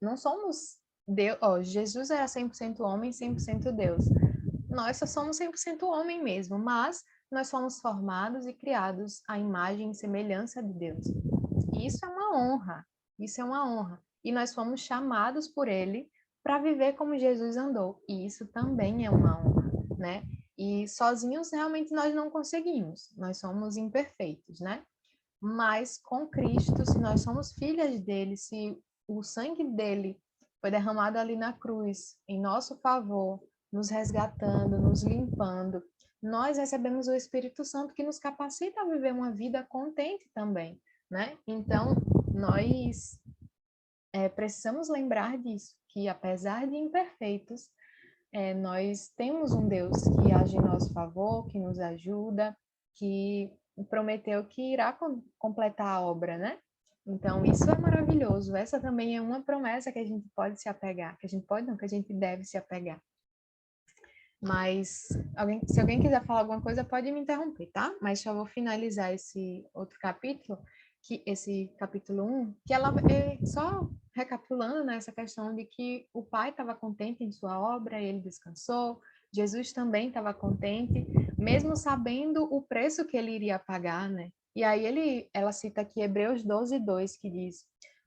não somos Deus. Jesus era 100% homem, 100% Deus. Nós só somos 100% homem mesmo, mas nós fomos formados e criados à imagem e semelhança de Deus. E isso é uma honra, isso é uma honra. E nós fomos chamados por Ele para viver como Jesus andou. E isso também é uma honra, né? E sozinhos realmente nós não conseguimos, nós somos imperfeitos, né? Mas com Cristo, se nós somos filhas dele, se o sangue dele foi derramado ali na cruz, em nosso favor, nos resgatando, nos limpando, nós recebemos o Espírito Santo que nos capacita a viver uma vida contente também, né? Então, nós precisamos lembrar disso, que apesar de imperfeitos, nós temos um Deus que age em nosso favor, que nos ajuda, que prometeu que irá completar a obra, né? Então, isso é maravilhoso. Essa também é uma promessa que a gente pode se apegar, que a gente pode não, que a gente deve se apegar. Mas se alguém quiser falar alguma coisa, pode me interromper, tá? Mas só vou finalizar esse outro capítulo, esse capítulo 1, que ela só recapitulando, né, essa questão de que o pai estava contente em sua obra, ele descansou, Jesus também estava contente, mesmo sabendo o preço que ele iria pagar, né? E aí ela cita aqui Hebreus 12:2, que diz: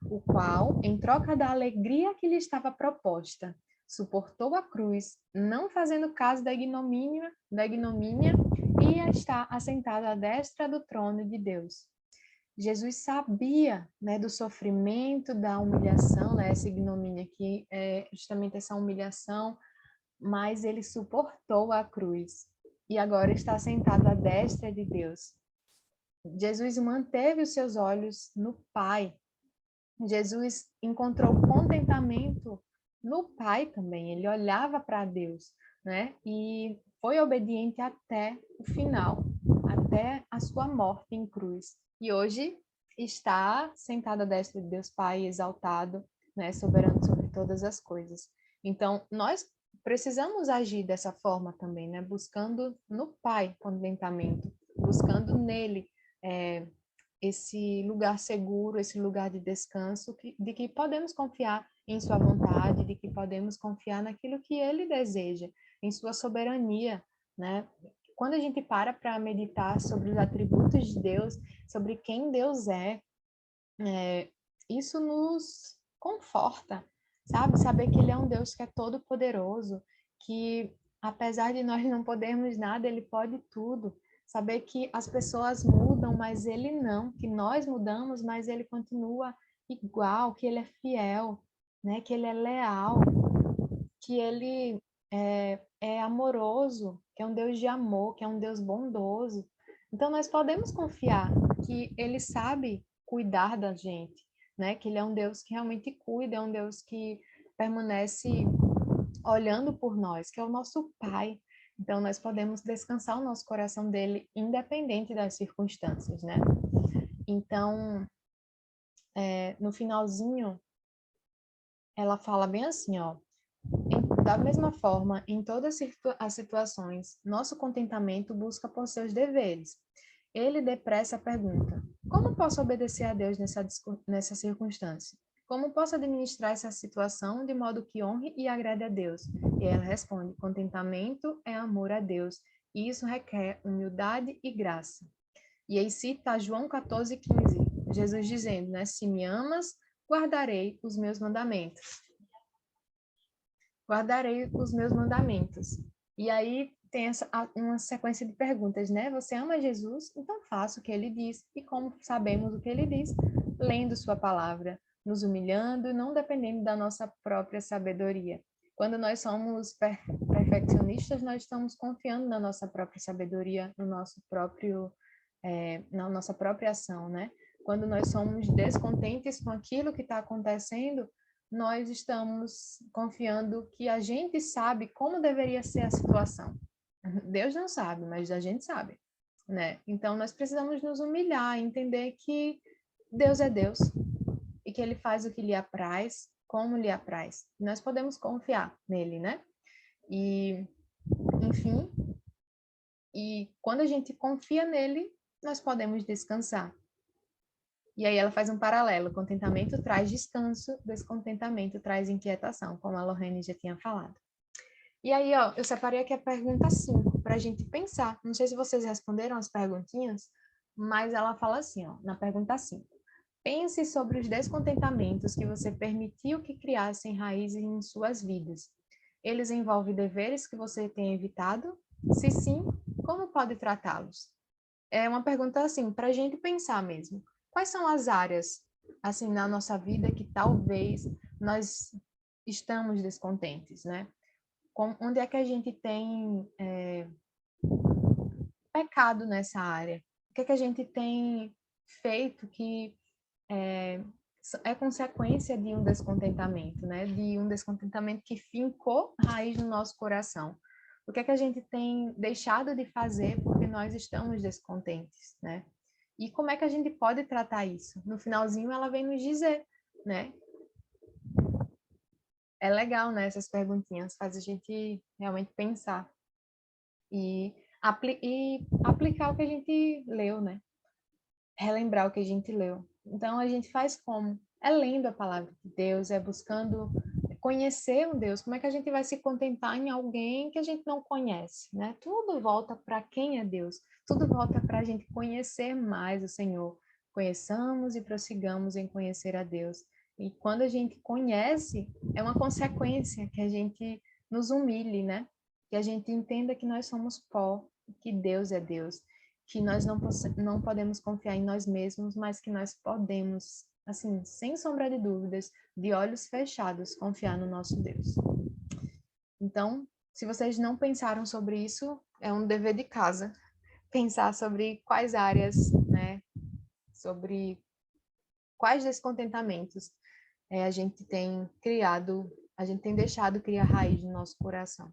o qual, em troca da alegria que lhe estava proposta, suportou a cruz, não fazendo caso da ignomínia e está assentado à destra do trono de Deus. Jesus sabia, né, do sofrimento, da humilhação, né, essa ignomínia que é justamente essa humilhação, mas ele suportou a cruz e agora está sentado à destra de Deus. Jesus manteve os seus olhos no Pai. Jesus encontrou contentamento no Pai também. Ele olhava para Deus, né? E foi obediente até o final, até a sua morte em cruz. E hoje está sentado à destra de Deus Pai, exaltado, né? Soberano sobre todas as coisas. Então, nós precisamos agir dessa forma também, né? Buscando no Pai contentamento, buscando nele esse lugar seguro, esse lugar de descanso, de que podemos confiar em sua vontade, de que podemos confiar naquilo que ele deseja, em sua soberania, né? Quando a gente para meditar sobre os atributos de Deus, sobre quem Deus isso nos conforta, sabe? Saber que ele é um Deus que é todo poderoso, que apesar de nós não podermos nada, ele pode tudo. Saber que as pessoas mudam, mas ele não, que nós mudamos, mas ele continua igual, que ele é fiel, né? Que ele é leal, que ele é amoroso, que é um Deus de amor, que é um Deus bondoso. Então, nós podemos confiar que Ele sabe cuidar da gente, né? Que Ele é um Deus que realmente cuida, é um Deus que permanece olhando por nós, que é o nosso Pai. Então, nós podemos descansar o nosso coração dele, independente das circunstâncias, né? Então, no finalzinho, ela fala bem assim, ó. Da mesma forma, em todas as situações, nosso contentamento busca por seus deveres. Ele depressa pergunta: como posso obedecer a Deus nessa circunstância? Como posso administrar essa situação de modo que honre e agrade a Deus? E ela responde: contentamento é amor a Deus, e isso requer humildade e graça. E aí cita João 14:15, Jesus dizendo, né? Se me amas, guardarei os meus mandamentos. Guardarei os meus mandamentos. E aí tem uma sequência de perguntas, né? Você ama Jesus? Então faça o que ele diz. E como sabemos o que ele diz? Lendo sua palavra, nos humilhando, não dependendo da nossa própria sabedoria. Quando nós somos perfeccionistas, nós estamos confiando na nossa própria sabedoria, no nosso próprio, na nossa própria ação, né? Quando nós somos descontentes com aquilo que está acontecendo, nós estamos confiando que a gente sabe como deveria ser a situação. Deus não sabe, mas a gente sabe, né? Então, nós precisamos nos humilhar, entender que Deus é Deus e que Ele faz o que lhe apraz, como lhe apraz. Nós podemos confiar nele, né? E, enfim, e quando a gente confia nele, nós podemos descansar. E aí ela faz um paralelo. Contentamento traz descanso, descontentamento traz inquietação, como a Lorraine já tinha falado. E aí, ó, eu separei aqui a pergunta 5, para a gente pensar. Não sei se vocês responderam as perguntinhas, mas ela fala assim, ó, na pergunta 5. Pense sobre os descontentamentos que você permitiu que criassem raízes em suas vidas. Eles envolvem deveres que você tem evitado? Se sim, como pode tratá-los? É uma pergunta assim, para a gente pensar mesmo. Quais são as áreas, assim, na nossa vida que talvez nós estamos descontentes, né? Onde é que a gente tem pecado nessa área? O que é que a gente tem feito que é consequência de um descontentamento, né? De um descontentamento que fincou raiz no nosso coração. O que é que a gente tem deixado de fazer porque nós estamos descontentes, né? E como é que a gente pode tratar isso? No finalzinho, ela vem nos dizer, né? É legal, né? Essas perguntinhas faz a gente realmente pensar e aplicar o que a gente leu, né? Relembrar o que a gente leu. Então, a gente faz como? É lendo a palavra de Deus, é buscando conhecer um Deus. Como é que a gente vai se contentar em alguém que a gente não conhece, né? Tudo volta para quem é Deus. Tudo volta para a gente conhecer mais o Senhor. Conheçamos e prossigamos em conhecer a Deus. E quando a gente conhece, é uma consequência que a gente nos humilhe, né? Que a gente entenda que nós somos pó, que Deus é Deus, que nós não podemos confiar em nós mesmos, mas que nós podemos, assim, sem sombra de dúvidas, de olhos fechados, confiar no nosso Deus. Então, se vocês não pensaram sobre isso, é um dever de casa pensar sobre quais áreas, né, sobre quais descontentamentos a gente tem criado, a gente tem deixado criar raiz no nosso coração.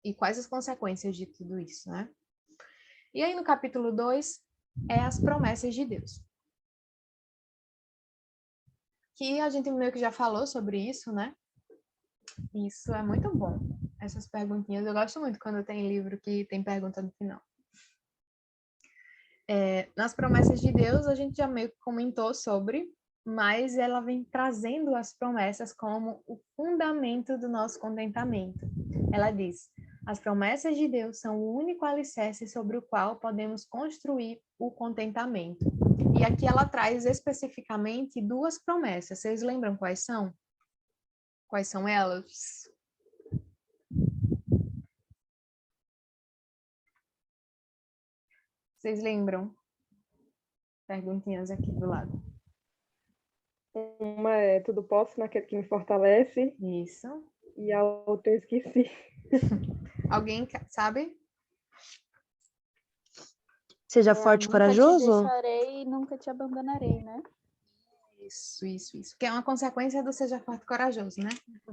E quais as consequências de tudo isso, né? E aí no capítulo 2 é as promessas de Deus. Que a gente meio que já falou sobre isso, né? Isso é muito bom. Essas perguntinhas, eu gosto muito quando tem livro que tem pergunta no final. Nas promessas de Deus, a gente já meio que comentou sobre, mas ela vem trazendo as promessas como o fundamento do nosso contentamento. Ela diz: as promessas de Deus são o único alicerce sobre o qual podemos construir o contentamento. E aqui ela traz especificamente 2 promessas. Vocês lembram quais são? Quais são elas? Vocês lembram? Perguntinhas aqui do lado. Uma é tudo posso naquele que me fortalece. Isso. E a outra eu esqueci. Alguém sabe? Seja forte e corajoso? Nunca te deixarei e nunca te abandonarei, né? Isso. Que é uma consequência do seja forte e corajoso, né?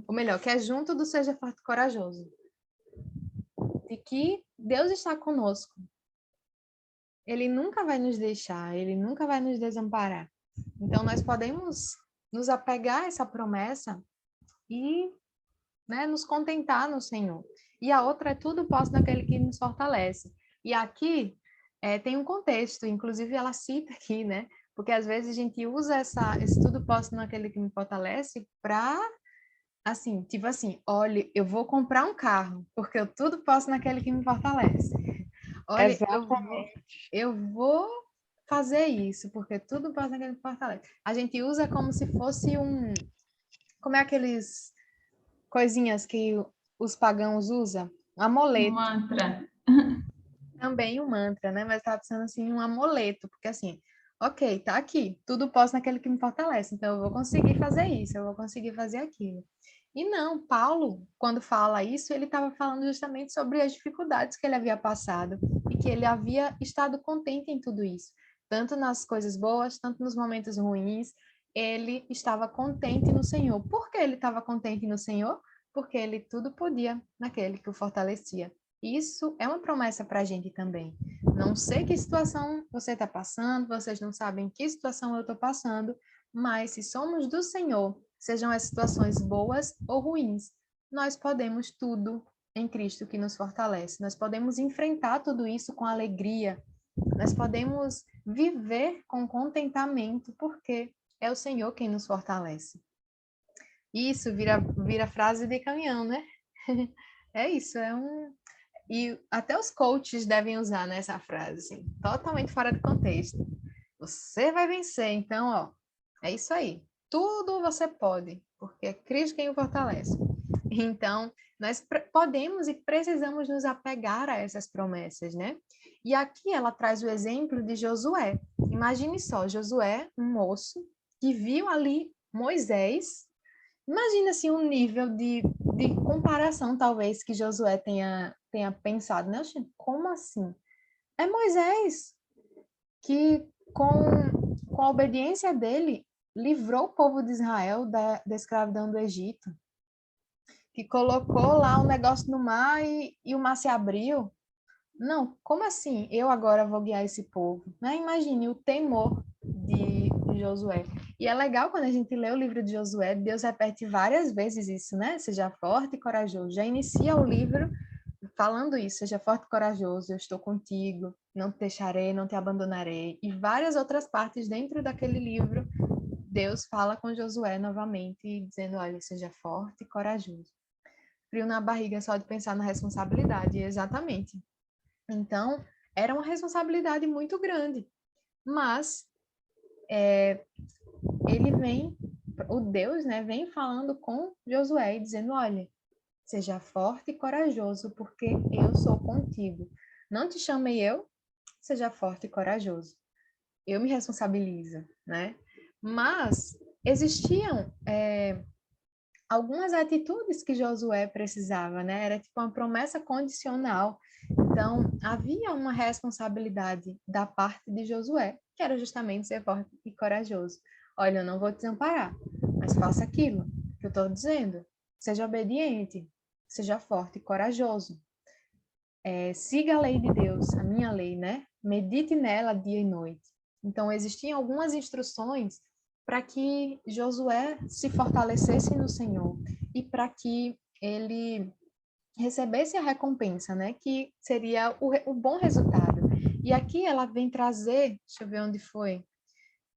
Ou melhor, que é junto do seja forte e corajoso. De que Deus está conosco. Ele nunca vai nos deixar, ele nunca vai nos desamparar. Então, nós podemos nos apegar a essa promessa e, né, nos contentar no Senhor. E a outra é tudo posso naquele que nos fortalece. E aqui tem um contexto, inclusive ela cita aqui, né? Porque às vezes a gente usa esse tudo posso naquele que me fortalece para, assim, tipo assim, olha, eu vou comprar um carro, porque eu tudo posso naquele que me fortalece. Olha, Exatamente. eu vou fazer isso, porque tudo posso naquele que me fortalece. A gente usa como se fosse como é aqueles coisinhas que os pagãos usam? Um amuleto. Mantra. Também um mantra, né? Mas estava pensando assim, um amuleto, porque assim, ok, tá aqui, tudo posso naquele que me fortalece, então eu vou conseguir fazer isso, eu vou conseguir fazer aquilo. E não, Paulo, quando fala isso, ele estava falando justamente sobre as dificuldades que ele havia passado e que ele havia estado contente em tudo isso, tanto nas coisas boas, tanto nos momentos ruins, ele estava contente no Senhor. Por que ele estava contente no Senhor? Porque ele tudo podia naquele que o fortalecia. Isso é uma promessa para a gente também. Não sei que situação você está passando, vocês não sabem que situação eu estou passando, mas se somos do Senhor, sejam as situações boas ou ruins, nós podemos tudo em Cristo que nos fortalece. Nós podemos enfrentar tudo isso com alegria. Nós podemos viver com contentamento, porque é o Senhor quem nos fortalece. Isso vira frase de caminhão, né? É isso, E até os coaches devem usar, né, essa frase, assim, totalmente fora de contexto. Você vai vencer, então, ó, é isso aí. Tudo você pode, porque é Cristo quem o fortalece. Então, nós podemos e precisamos nos apegar a essas promessas, né? E aqui ela traz o exemplo de Josué. Imagine só, Josué, um moço que viu ali Moisés. Imagina assim um nível de comparação, talvez, que Josué tenha pensado, né? Oxe, como assim? É Moisés que, com a obediência dele, livrou o povo de Israel da escravidão do Egito, que colocou lá um negócio no mar e o mar se abriu. Não, como assim? Eu agora vou guiar esse povo, né? Imagine o temor de Josué. E é legal quando a gente lê o livro de Josué, Deus repete várias vezes isso, né? Seja forte e corajoso. Já inicia o livro falando isso, seja forte e corajoso, eu estou contigo, não te deixarei, não te abandonarei. E várias outras partes dentro daquele livro, Deus fala com Josué novamente, dizendo, olha, seja forte e corajoso. Frio na barriga só de pensar na responsabilidade, exatamente. Então, era uma responsabilidade muito grande. Mas o Deus, né, vem falando com Josué e dizendo, olha, seja forte e corajoso, porque eu sou contigo. Não te chamei eu, seja forte e corajoso. Eu me responsabilizo, né? Mas existiam algumas atitudes que Josué precisava, né? Era tipo uma promessa condicional. Então, havia uma responsabilidade da parte de Josué, que era justamente ser forte e corajoso. Olha, eu não vou te desamparar, mas faça aquilo que eu estou dizendo. Seja obediente, seja forte e corajoso. Siga a lei de Deus, a minha lei, né? Medite nela dia e noite. Então, existiam algumas instruções para que Josué se fortalecesse no Senhor e para que ele recebesse a recompensa, né? Que seria o bom resultado. E aqui ela vem trazer, deixa eu ver onde foi,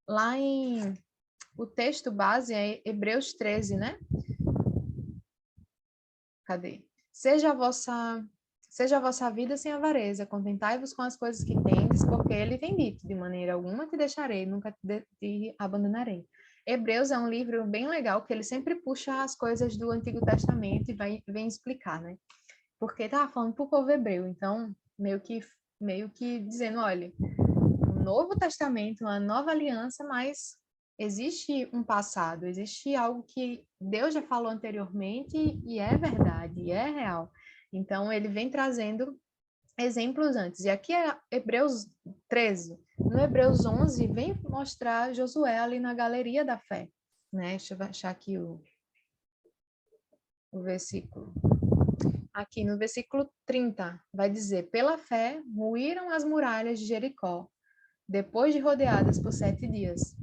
lá em o texto base é Hebreus 13, né? Cadê? Seja a vossa vida sem avareza, contentai-vos com as coisas que tendes, porque ele tem dito, de maneira alguma te deixarei, nunca te abandonarei. Hebreus é um livro bem legal, que ele sempre puxa as coisas do Antigo Testamento e vem explicar, né? Porque estava falando para o povo hebreu, então meio que dizendo, olha, um Novo Testamento, uma nova aliança, mas existe um passado, existe algo que Deus já falou anteriormente e é verdade, e é real. Então, ele vem trazendo exemplos antes. E aqui é Hebreus 13. No Hebreus 11, vem mostrar Josué ali na galeria da fé. Né? Deixa eu achar aqui o versículo. Aqui no versículo 30, vai dizer: pela fé, ruíram as muralhas de Jericó, depois de rodeadas por 7 dias.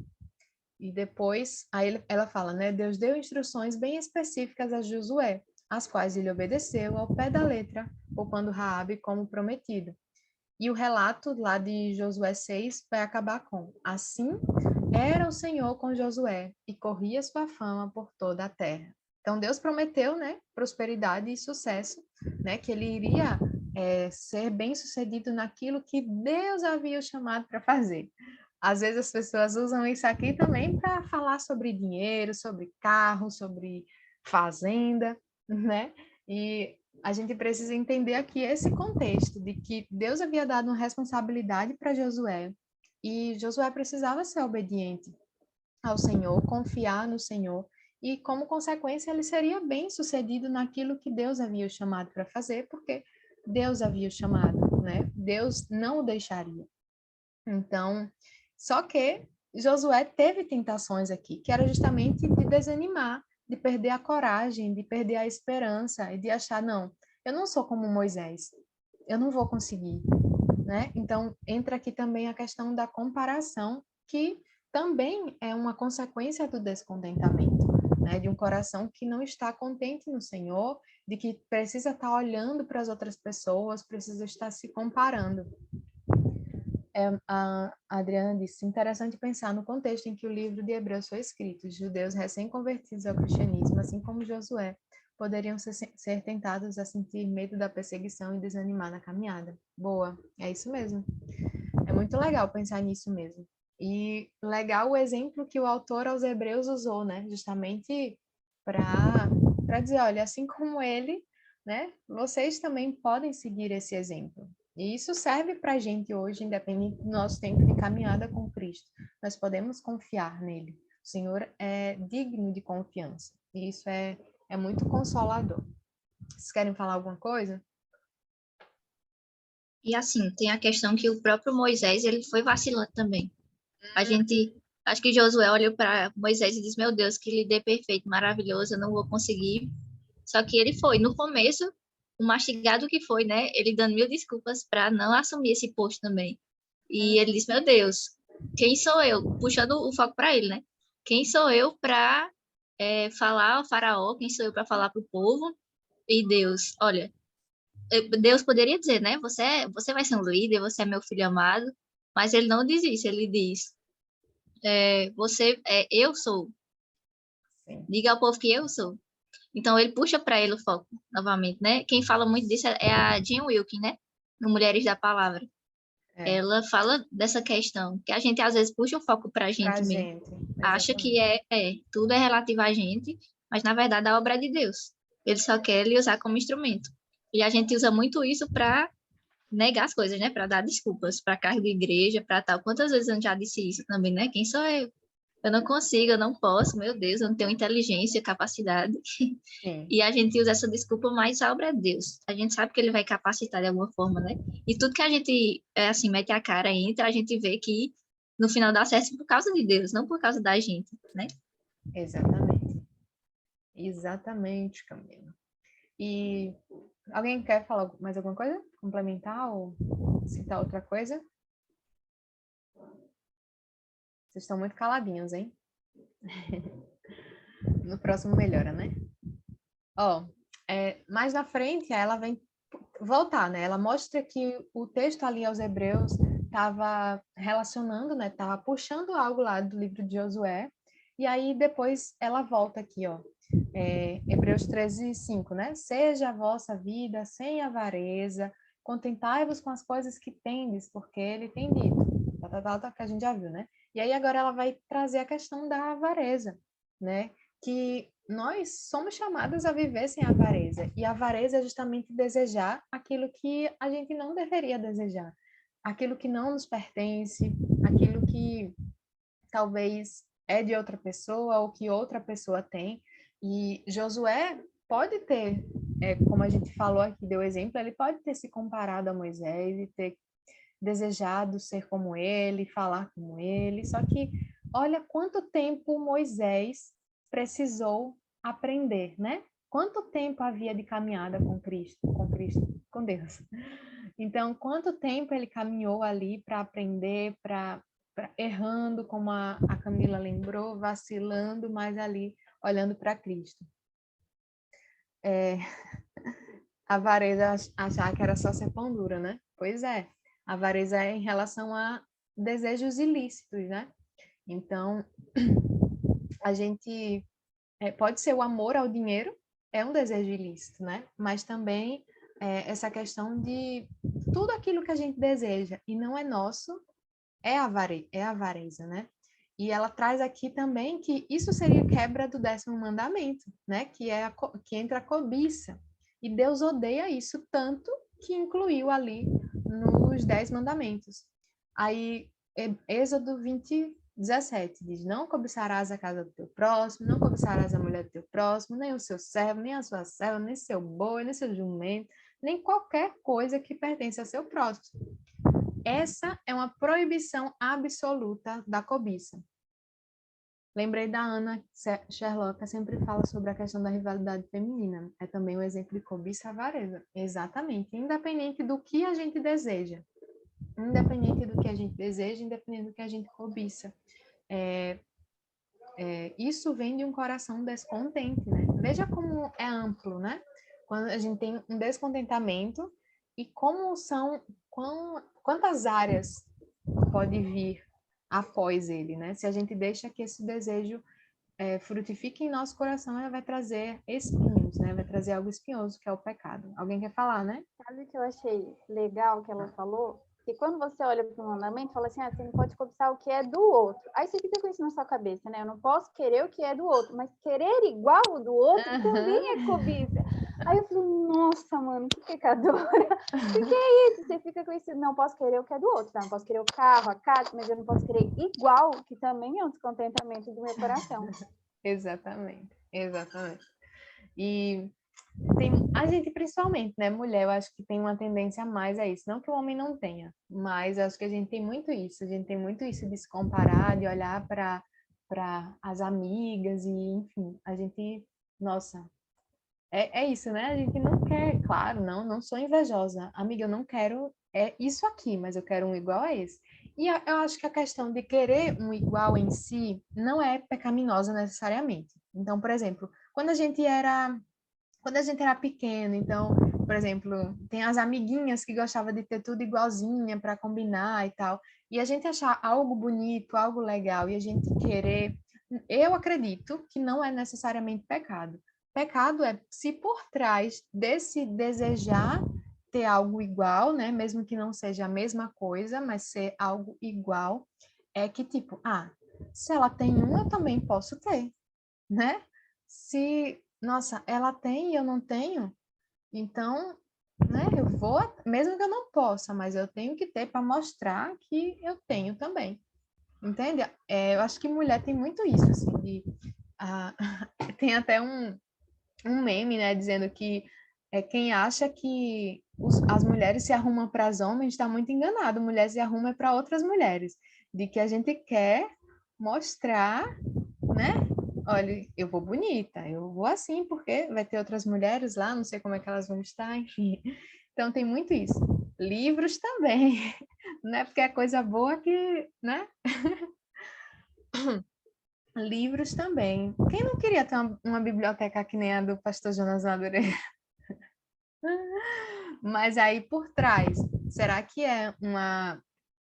E depois, aí ela fala, né? Deus deu instruções bem específicas a Josué, as quais ele obedeceu ao pé da letra, poupando Raabe como prometido. E o relato lá de Josué 6 vai acabar com: assim era o Senhor com Josué e corria sua fama por toda a terra. Então Deus prometeu, né, prosperidade e sucesso, né, que ele iria ser bem-sucedido naquilo que Deus havia o chamado para fazer. Às vezes as pessoas usam isso aqui também para falar sobre dinheiro, sobre carro, sobre fazenda, né? E a gente precisa entender aqui esse contexto de que Deus havia dado uma responsabilidade para Josué e Josué precisava ser obediente ao Senhor, confiar no Senhor e, como consequência, ele seria bem sucedido naquilo que Deus havia o chamado para fazer, porque Deus havia o chamado, né? Deus não o deixaria. Então, só que Josué teve tentações aqui, que era justamente de desanimar, de perder a coragem, de perder a esperança e de achar, não, eu não sou como Moisés, eu não vou conseguir, né? Então, entra aqui também a questão da comparação, que também é uma consequência do descontentamento, né? De um coração que não está contente no Senhor, de que precisa estar olhando para as outras pessoas, precisa estar se comparando. A Adriana disse, interessante pensar no contexto em que o livro de Hebreus foi escrito. Os judeus recém-convertidos ao cristianismo, assim como Josué, poderiam ser tentados a sentir medo da perseguição e desanimar na caminhada. Boa, é isso mesmo. É muito legal pensar nisso mesmo. E legal o exemplo que o autor aos Hebreus usou, né? Justamente para dizer, olha, assim como ele, né? Vocês também podem seguir esse exemplo. E isso serve para a gente hoje, independente do nosso tempo de caminhada com Cristo. Nós podemos confiar nele. O Senhor é digno de confiança. E isso é muito consolador. Vocês querem falar alguma coisa? E assim, tem a questão que o próprio Moisés, ele foi vacilante também. Acho que Josué olhou para Moisés e disse, meu Deus, que líder perfeito, maravilhoso, eu não vou conseguir. Só que ele foi, no começo, o mastigado que foi, né? Ele dando mil desculpas para não assumir esse posto também. E ele disse, meu Deus, quem sou eu? Puxando o foco para ele, né? Quem sou eu para falar ao faraó? Quem sou eu para falar para o povo? E Deus, olha, Deus poderia dizer, né? Você vai ser um líder, você é meu filho amado. Mas ele não diz isso, ele diz, eu sou. Sim. Diga ao povo que eu sou. Então, ele puxa para ele o foco, novamente, né? Quem fala muito disso é a Jean Wilkin, né? No Mulheres da Palavra. Ela fala dessa questão, que a gente às vezes puxa o foco para a gente mesmo. Acha que tudo é relativo a gente, mas na verdade a obra é de Deus. Ele só quer lhe usar como instrumento. E a gente usa muito isso para negar as coisas, né? Para dar desculpas, para cargo de igreja, para tal. Quantas vezes eu já disse isso também, né? Quem sou eu? Eu não consigo, eu não posso, meu Deus, eu não tenho inteligência, capacidade. Sim. E a gente usa essa desculpa, mas a obra é Deus. A gente sabe que ele vai capacitar de alguma forma, né? E tudo que a gente, assim, mete a cara, entra, a gente vê que no final dá certo por causa de Deus, não por causa da gente, né? Exatamente. Exatamente, Camila. E alguém quer falar mais alguma coisa? Complementar ou citar outra coisa? Vocês estão muito caladinhos, hein? No próximo melhora, né? Ó, mais na frente ela vem voltar, né? Ela mostra que o texto ali aos Hebreus estava relacionando, né? Estava puxando algo lá do livro de Josué. E aí depois ela volta aqui, ó. Hebreus 13:5, né? Seja a vossa vida sem avareza, contentai-vos com as coisas que tendes, porque ele tem dito. Que a gente já viu, né? E aí agora ela vai trazer a questão da avareza, né? Que nós somos chamadas a viver sem avareza. E a avareza é justamente desejar aquilo que a gente não deveria desejar. Aquilo que não nos pertence, aquilo que talvez é de outra pessoa ou que outra pessoa tem. E Josué pode ter como a gente falou aqui, deu exemplo, ele pode ter se comparado a Moisés e ter desejado ser como ele, falar como ele, só que olha quanto tempo Moisés precisou aprender, né? Quanto tempo havia de caminhada com Cristo, com Deus. Então, quanto tempo ele caminhou ali para aprender, errando, como a Camila lembrou, vacilando, mas ali olhando para Cristo. A avareza achar que era só ser pão dura, né? Pois é, a avareza é em relação a desejos ilícitos, né? Então, a gente pode ser o amor ao dinheiro, é um desejo ilícito, né? Mas também essa questão de tudo aquilo que a gente deseja e não é nosso, é avareza, né? E ela traz aqui também que isso seria quebra do 10º mandamento, né? Que entra a cobiça. E Deus odeia isso tanto que incluiu ali nos 10 mandamentos. Aí, Êxodo 20:17 diz: não cobiçarás a casa do teu próximo, não cobiçarás a mulher do teu próximo, nem o seu servo, nem a sua serva, nem seu boi, nem seu jumento, nem qualquer coisa que pertence ao seu próximo. Essa é uma proibição absoluta da cobiça. Lembrei da Ana Sherlock, que sempre fala sobre a questão da rivalidade feminina. É também um exemplo de cobiça e avareza. Exatamente. Independente do que a gente deseja. Independente do que a gente deseja, independente do que a gente cobiça. Isso vem de um coração descontente, né? Veja como é amplo, né? Quando a gente tem um descontentamento e quantas áreas pode vir após ele, né? Se a gente deixa que esse desejo frutifique em nosso coração, ela vai trazer espinhos, né? Vai trazer algo espinhoso, que é o pecado. Alguém quer falar, né? Sabe o que eu achei legal que ela falou? Que quando você olha para o mandamento, fala assim, você não pode cobiçar o que é do outro. Aí você fica com isso na sua cabeça, né? Eu não posso querer o que é do outro, mas querer igual o do outro também é cobiça. Aí eu falei, nossa, mano, que pecadora. Por que é isso? Você fica com isso, não posso querer o que é do outro, tá? Não posso querer o carro, a casa, mas eu não posso querer igual, que também é um descontentamento do meu coração. Exatamente. E a gente, principalmente, né, mulher, eu acho que tem uma tendência a mais a isso. Não que o homem não tenha, mas eu acho que a gente tem muito isso. A gente tem muito isso de se comparar, de olhar para as amigas e, enfim, a gente, nossa, é isso, né? A gente não quer, claro, não sou invejosa. Amiga, eu não quero isso aqui, mas eu quero um igual a esse. E eu acho que a questão de querer um igual em si não é pecaminosa necessariamente. Então, por exemplo, quando a gente era pequeno, então, por exemplo, tem as amiguinhas que gostavam de ter tudo igualzinha para combinar e tal, e a gente achar algo bonito, algo legal, e a gente querer, eu acredito que não é necessariamente pecado. Pecado é se por trás desse desejar ter algo igual, né, mesmo que não seja a mesma coisa, mas ser algo igual, é que tipo, se ela tem um, eu também posso ter, né? Se nossa, ela tem e eu não tenho, então, né, eu vou, mesmo que eu não possa, mas eu tenho que ter para mostrar que eu tenho também, entende? Eu acho que mulher tem muito isso, assim, tem até um meme, né, dizendo que quem acha que as mulheres se arrumam para os homens está muito enganado, mulher se arruma para outras mulheres, de que a gente quer mostrar, né? Olha, eu vou bonita, eu vou assim, porque vai ter outras mulheres lá, não sei como é que elas vão estar, enfim. Então tem muito isso. Livros também, né? Porque é coisa boa que, né? Livros também. Quem não queria ter uma biblioteca que nem a do pastor Jonas Madureira? Mas aí por trás, será que é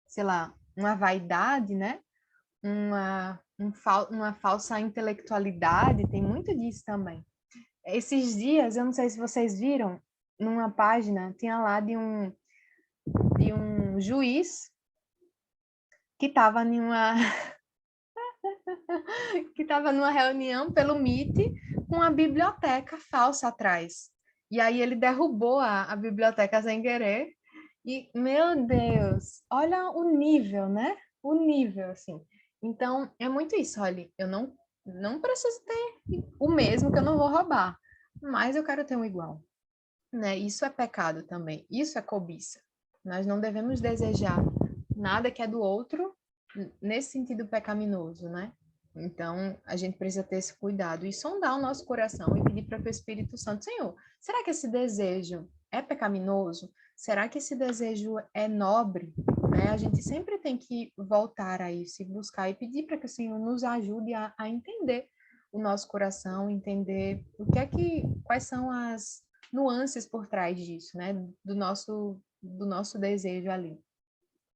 sei lá, uma vaidade, né? Uma falsa intelectualidade? Tem muito disso também. Esses dias, eu não sei se vocês viram, numa página, tinha lá de um juiz que estava numa reunião pelo Meet com a biblioteca falsa atrás. E aí ele derrubou a biblioteca sem querer. E, meu Deus, olha o nível, né? O nível, assim. Então, é muito isso, olha, eu não preciso ter o mesmo que eu não vou roubar, mas eu quero ter um igual. né? Isso é pecado também, isso é cobiça. Nós não devemos desejar nada que é do outro nesse sentido pecaminoso, né? Então, a gente precisa ter esse cuidado e sondar o nosso coração e pedir para o Espírito Santo, Senhor, será que esse desejo é pecaminoso? Será que esse desejo é nobre? Né? A gente sempre tem que voltar a isso e buscar e pedir para que o Senhor nos ajude a entender o nosso coração, entender quais são as nuances por trás disso, né? Do nosso desejo ali.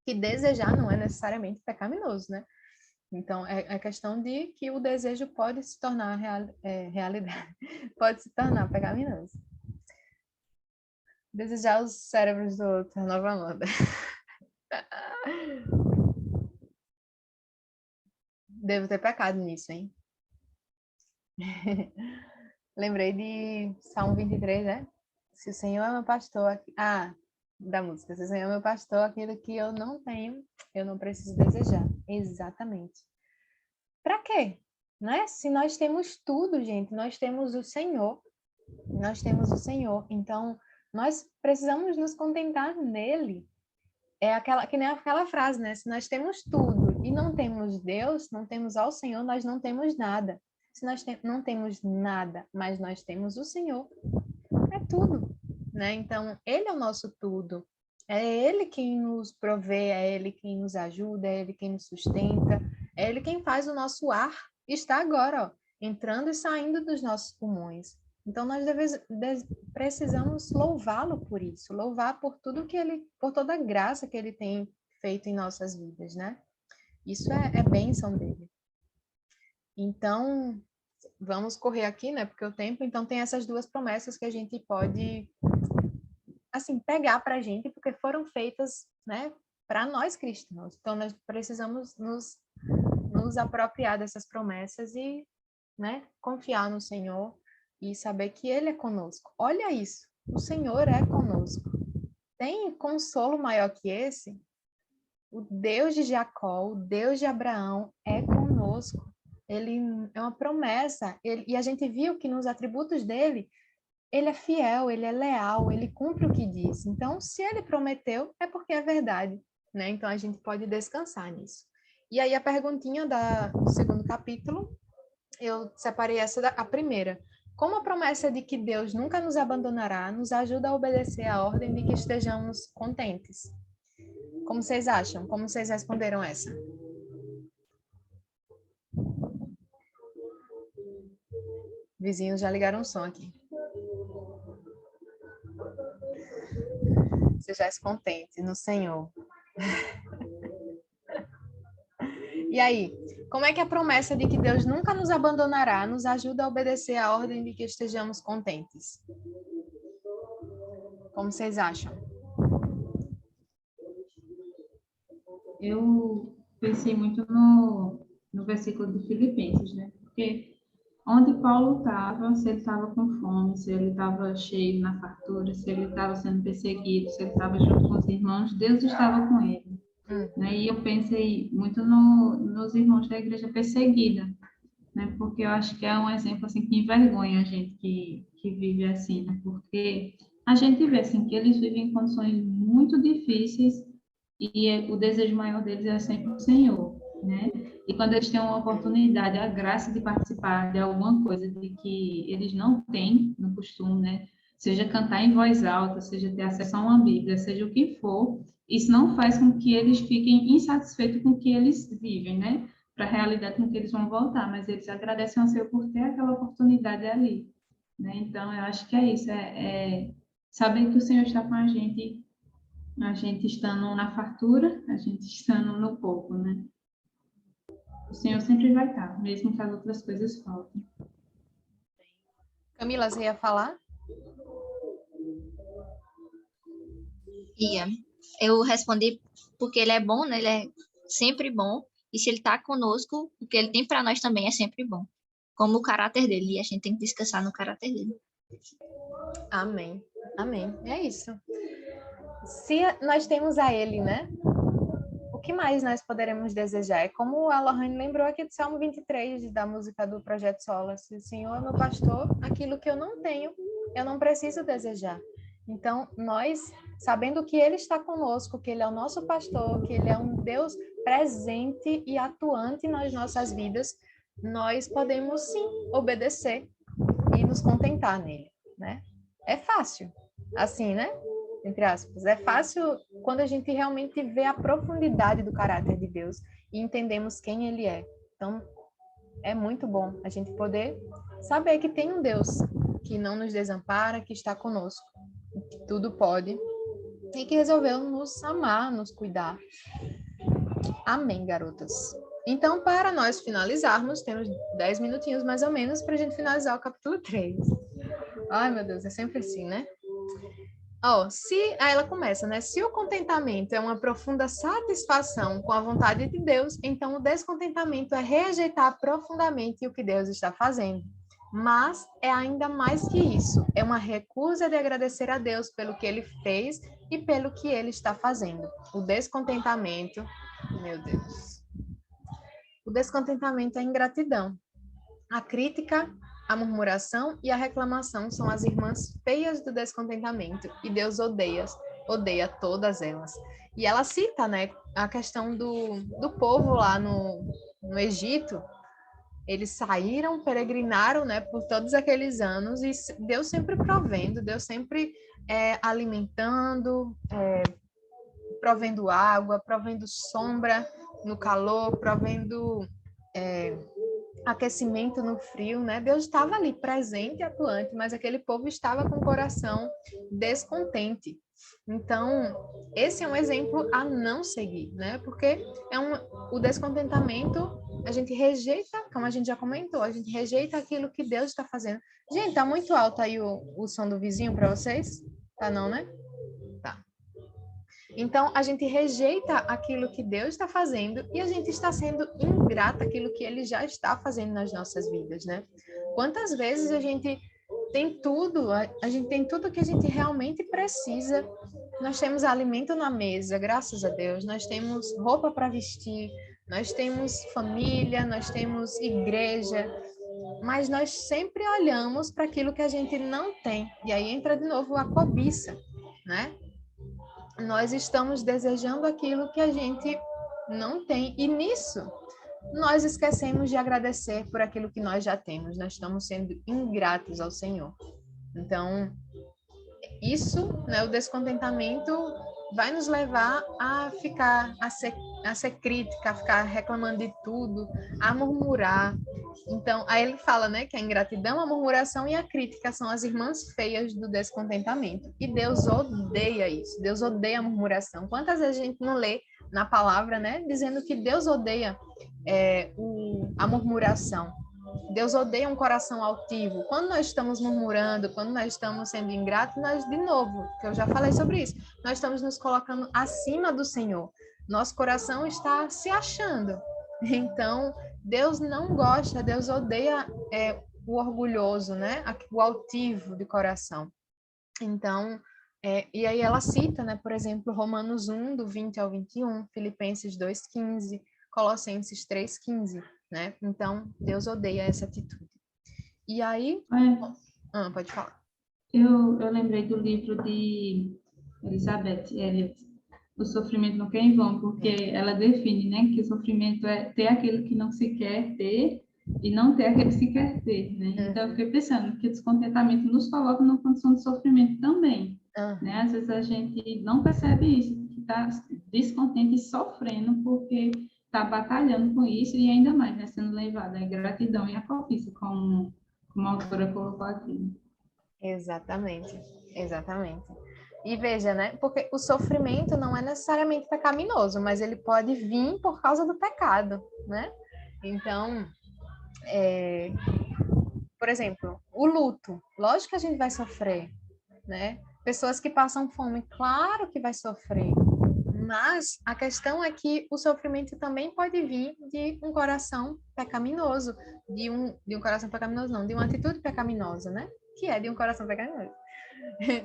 Que desejar não é necessariamente pecaminoso, né? Então, é questão de que o desejo pode se tornar realidade, pode se tornar pecaminoso. Desejar os cérebros do outro, a nova moda. Devo ter pecado nisso, hein? Lembrei de Salmo 23, né? Se o Senhor é meu pastor... da música. Se o Senhor é meu pastor, aquilo que eu não tenho, eu não preciso desejar. Exatamente. Para quê? Né? Se nós temos tudo, gente, nós temos o Senhor. Nós temos o Senhor. Então, nós precisamos nos contentar nele. Que nem aquela frase, né? Se nós temos tudo e não temos Deus, não temos ao Senhor, nós não temos nada. Se nós não temos nada, mas nós temos o Senhor, é tudo, né? Então, Ele é o nosso tudo. É Ele quem nos provê, é Ele quem nos ajuda, é Ele quem nos sustenta, é Ele quem faz o nosso ar estar agora, ó, entrando e saindo dos nossos pulmões. Então, nós precisamos louvá-lo por isso, louvar por tudo por toda a graça que Ele tem feito em nossas vidas, né? Isso é bênção dele. Então, vamos correr aqui, né? Porque o tempo, então, tem essas duas promessas que a gente pode, assim, pegar para a gente, porque foram feitas, né, para nós cristãos. Então, nós precisamos nos apropriar dessas promessas e, né, confiar no Senhor e saber que Ele é conosco. Olha isso, o Senhor é conosco. Tem consolo maior que esse? O Deus de Jacó, o Deus de Abraão é conosco. Ele é uma promessa. E a gente viu que nos atributos dele, ele é fiel, ele é leal, ele cumpre o que diz. Então, se ele prometeu, é porque é verdade, né? Então, a gente pode descansar nisso. E aí, a perguntinha do segundo capítulo, eu separei a primeira. Como a promessa de que Deus nunca nos abandonará nos ajuda a obedecer a ordem de que estejamos contentes? Como vocês acham? Como vocês responderam essa? Vizinhos já ligaram o som aqui. Sejais contente no Senhor. E aí, como é que a promessa de que Deus nunca nos abandonará nos ajuda a obedecer a ordem de que estejamos contentes? Como vocês acham? Eu pensei muito no versículo de Filipenses, né? Porque onde Paulo estava, se ele estava com fome, se ele estava cheio na fartura, se ele estava sendo perseguido, se ele estava junto com os irmãos, Deus estava com ele. Né? E eu pensei muito nos irmãos da igreja perseguida, né? Porque eu acho que é um exemplo assim, que envergonha a gente que vive assim, né? Porque a gente vê assim, que eles vivem em condições muito difíceis e o desejo maior deles é sempre o Senhor, né? E quando eles têm uma oportunidade, a graça de participar de alguma coisa de que eles não têm no costume, né? Seja cantar em voz alta, seja ter acesso a uma Bíblia, seja o que for, isso não faz com que eles fiquem insatisfeitos com o que eles vivem, né? Para a realidade com que eles vão voltar, mas eles agradecem ao Senhor por ter aquela oportunidade ali, né? Então, eu acho que é isso, saber que o Senhor está com a gente estando na fartura, a gente estando no pouco, né? O Senhor sempre vai estar, mesmo que as outras coisas faltem. Camila, você ia falar? Ia. Eu respondi porque ele é bom, né? Ele é sempre bom. E se ele está conosco, o que ele tem para nós também é sempre bom. Como o caráter dele. E a gente tem que descansar no caráter dele. Amém. Amém. É isso. Se nós temos a ele, né? O que mais nós poderemos desejar? É como a Lohane lembrou aqui do Salmo 23, da música do Projeto Sola. Se o Senhor é meu pastor, aquilo que eu não tenho, eu não preciso desejar. Então, nós, sabendo que Ele está conosco, que Ele é o nosso pastor, que Ele é um Deus presente e atuante nas nossas vidas, nós podemos, sim, obedecer e nos contentar nele, né? É fácil, assim, né? Entre aspas. É fácil quando a gente realmente vê a profundidade do caráter de Deus e entendemos quem Ele é. Então, é muito bom a gente poder saber que tem um Deus que não nos desampara, que está conosco, que tudo pode e que resolveu nos amar, nos cuidar. Amém, garotas. Então, para nós finalizarmos, temos 10 minutinhos mais ou menos para a gente finalizar o capítulo 3. Ai, meu Deus, é sempre assim, né? Aí ela começa, né? Se o contentamento é uma profunda satisfação com a vontade de Deus, então o descontentamento é rejeitar profundamente o que Deus está fazendo. Mas é ainda mais que isso, é uma recusa de agradecer a Deus pelo que Ele fez e pelo que Ele está fazendo. O descontentamento, meu Deus. O descontentamento é ingratidão. A crítica, a murmuração e a reclamação são as irmãs feias do descontentamento, e Deus odeia todas elas. E ela cita, né, a questão do povo lá no Egito. Eles saíram, peregrinaram, né, por todos aqueles anos, e Deus sempre provendo, Deus sempre alimentando, provendo água, provendo sombra no calor, provendo aquecimento no frio, né? Deus estava ali presente e atuante, mas aquele povo estava com o coração descontente. Então, esse é um exemplo a não seguir, né? Porque o descontentamento, a gente rejeita, como a gente já comentou, a gente rejeita aquilo que Deus está fazendo. Gente, tá muito alto aí o som do vizinho para vocês? Tá não, né? Tá. Então, a gente rejeita aquilo que Deus está fazendo e a gente está sendo ingrata àquilo que Ele já está fazendo nas nossas vidas, né? Quantas vezes a gente tem tudo, a gente tem tudo que a gente realmente precisa. Nós temos alimento na mesa, graças a Deus. Nós temos roupa para vestir, nós temos família, nós temos igreja, mas nós sempre olhamos para aquilo que a gente não tem. E aí entra de novo a cobiça, né? Nós estamos desejando aquilo que a gente não tem. E nisso, nós esquecemos de agradecer por aquilo que nós já temos. Nós estamos sendo ingratos ao Senhor. Então, isso, né, o descontentamento vai nos levar a ser crítica, a ficar reclamando de tudo, a murmurar. Então, aí ele fala, né, que a ingratidão, a murmuração e a crítica são as irmãs feias do descontentamento. E Deus odeia isso. Deus odeia a murmuração. Quantas vezes a gente não lê na palavra, né, dizendo que Deus odeia a murmuração? Deus odeia um coração altivo. Quando nós estamos murmurando, quando nós estamos sendo ingratos, nós, de novo, que eu já falei sobre isso, nós estamos nos colocando acima do Senhor. Nosso coração está se achando. Então, Deus não gosta, Deus odeia o orgulhoso, né? O altivo de coração. Então, e aí ela cita, né, por exemplo, Romanos 1, do 20 ao 21, Filipenses 2,15, Colossenses 3,15, né? Então, Deus odeia essa atitude. E aí... pode falar. Eu lembrei do livro de Elizabeth Elliot, O Sofrimento Não Quer em Vão, porque ela define, né, que o sofrimento é ter aquilo que não se quer ter e não ter aquilo que se quer ter, né? Então, eu fiquei pensando que o descontentamento nos coloca numa condição de sofrimento também, né? Às vezes a gente não percebe isso, que está descontente e sofrendo porque está batalhando com isso e ainda mais, né, sendo levada à ingratidão e à cobiça, como a autora colocou aqui. Exatamente. E veja, né? Porque o sofrimento não é necessariamente pecaminoso, mas ele pode vir por causa do pecado, né? Então, por exemplo, o luto. Lógico que a gente vai sofrer, né? Pessoas que passam fome, claro que vai sofrer. Mas a questão é que o sofrimento também pode vir de um coração pecaminoso, de um coração pecaminoso não, de uma atitude pecaminosa, né? Que é de um coração pecaminoso.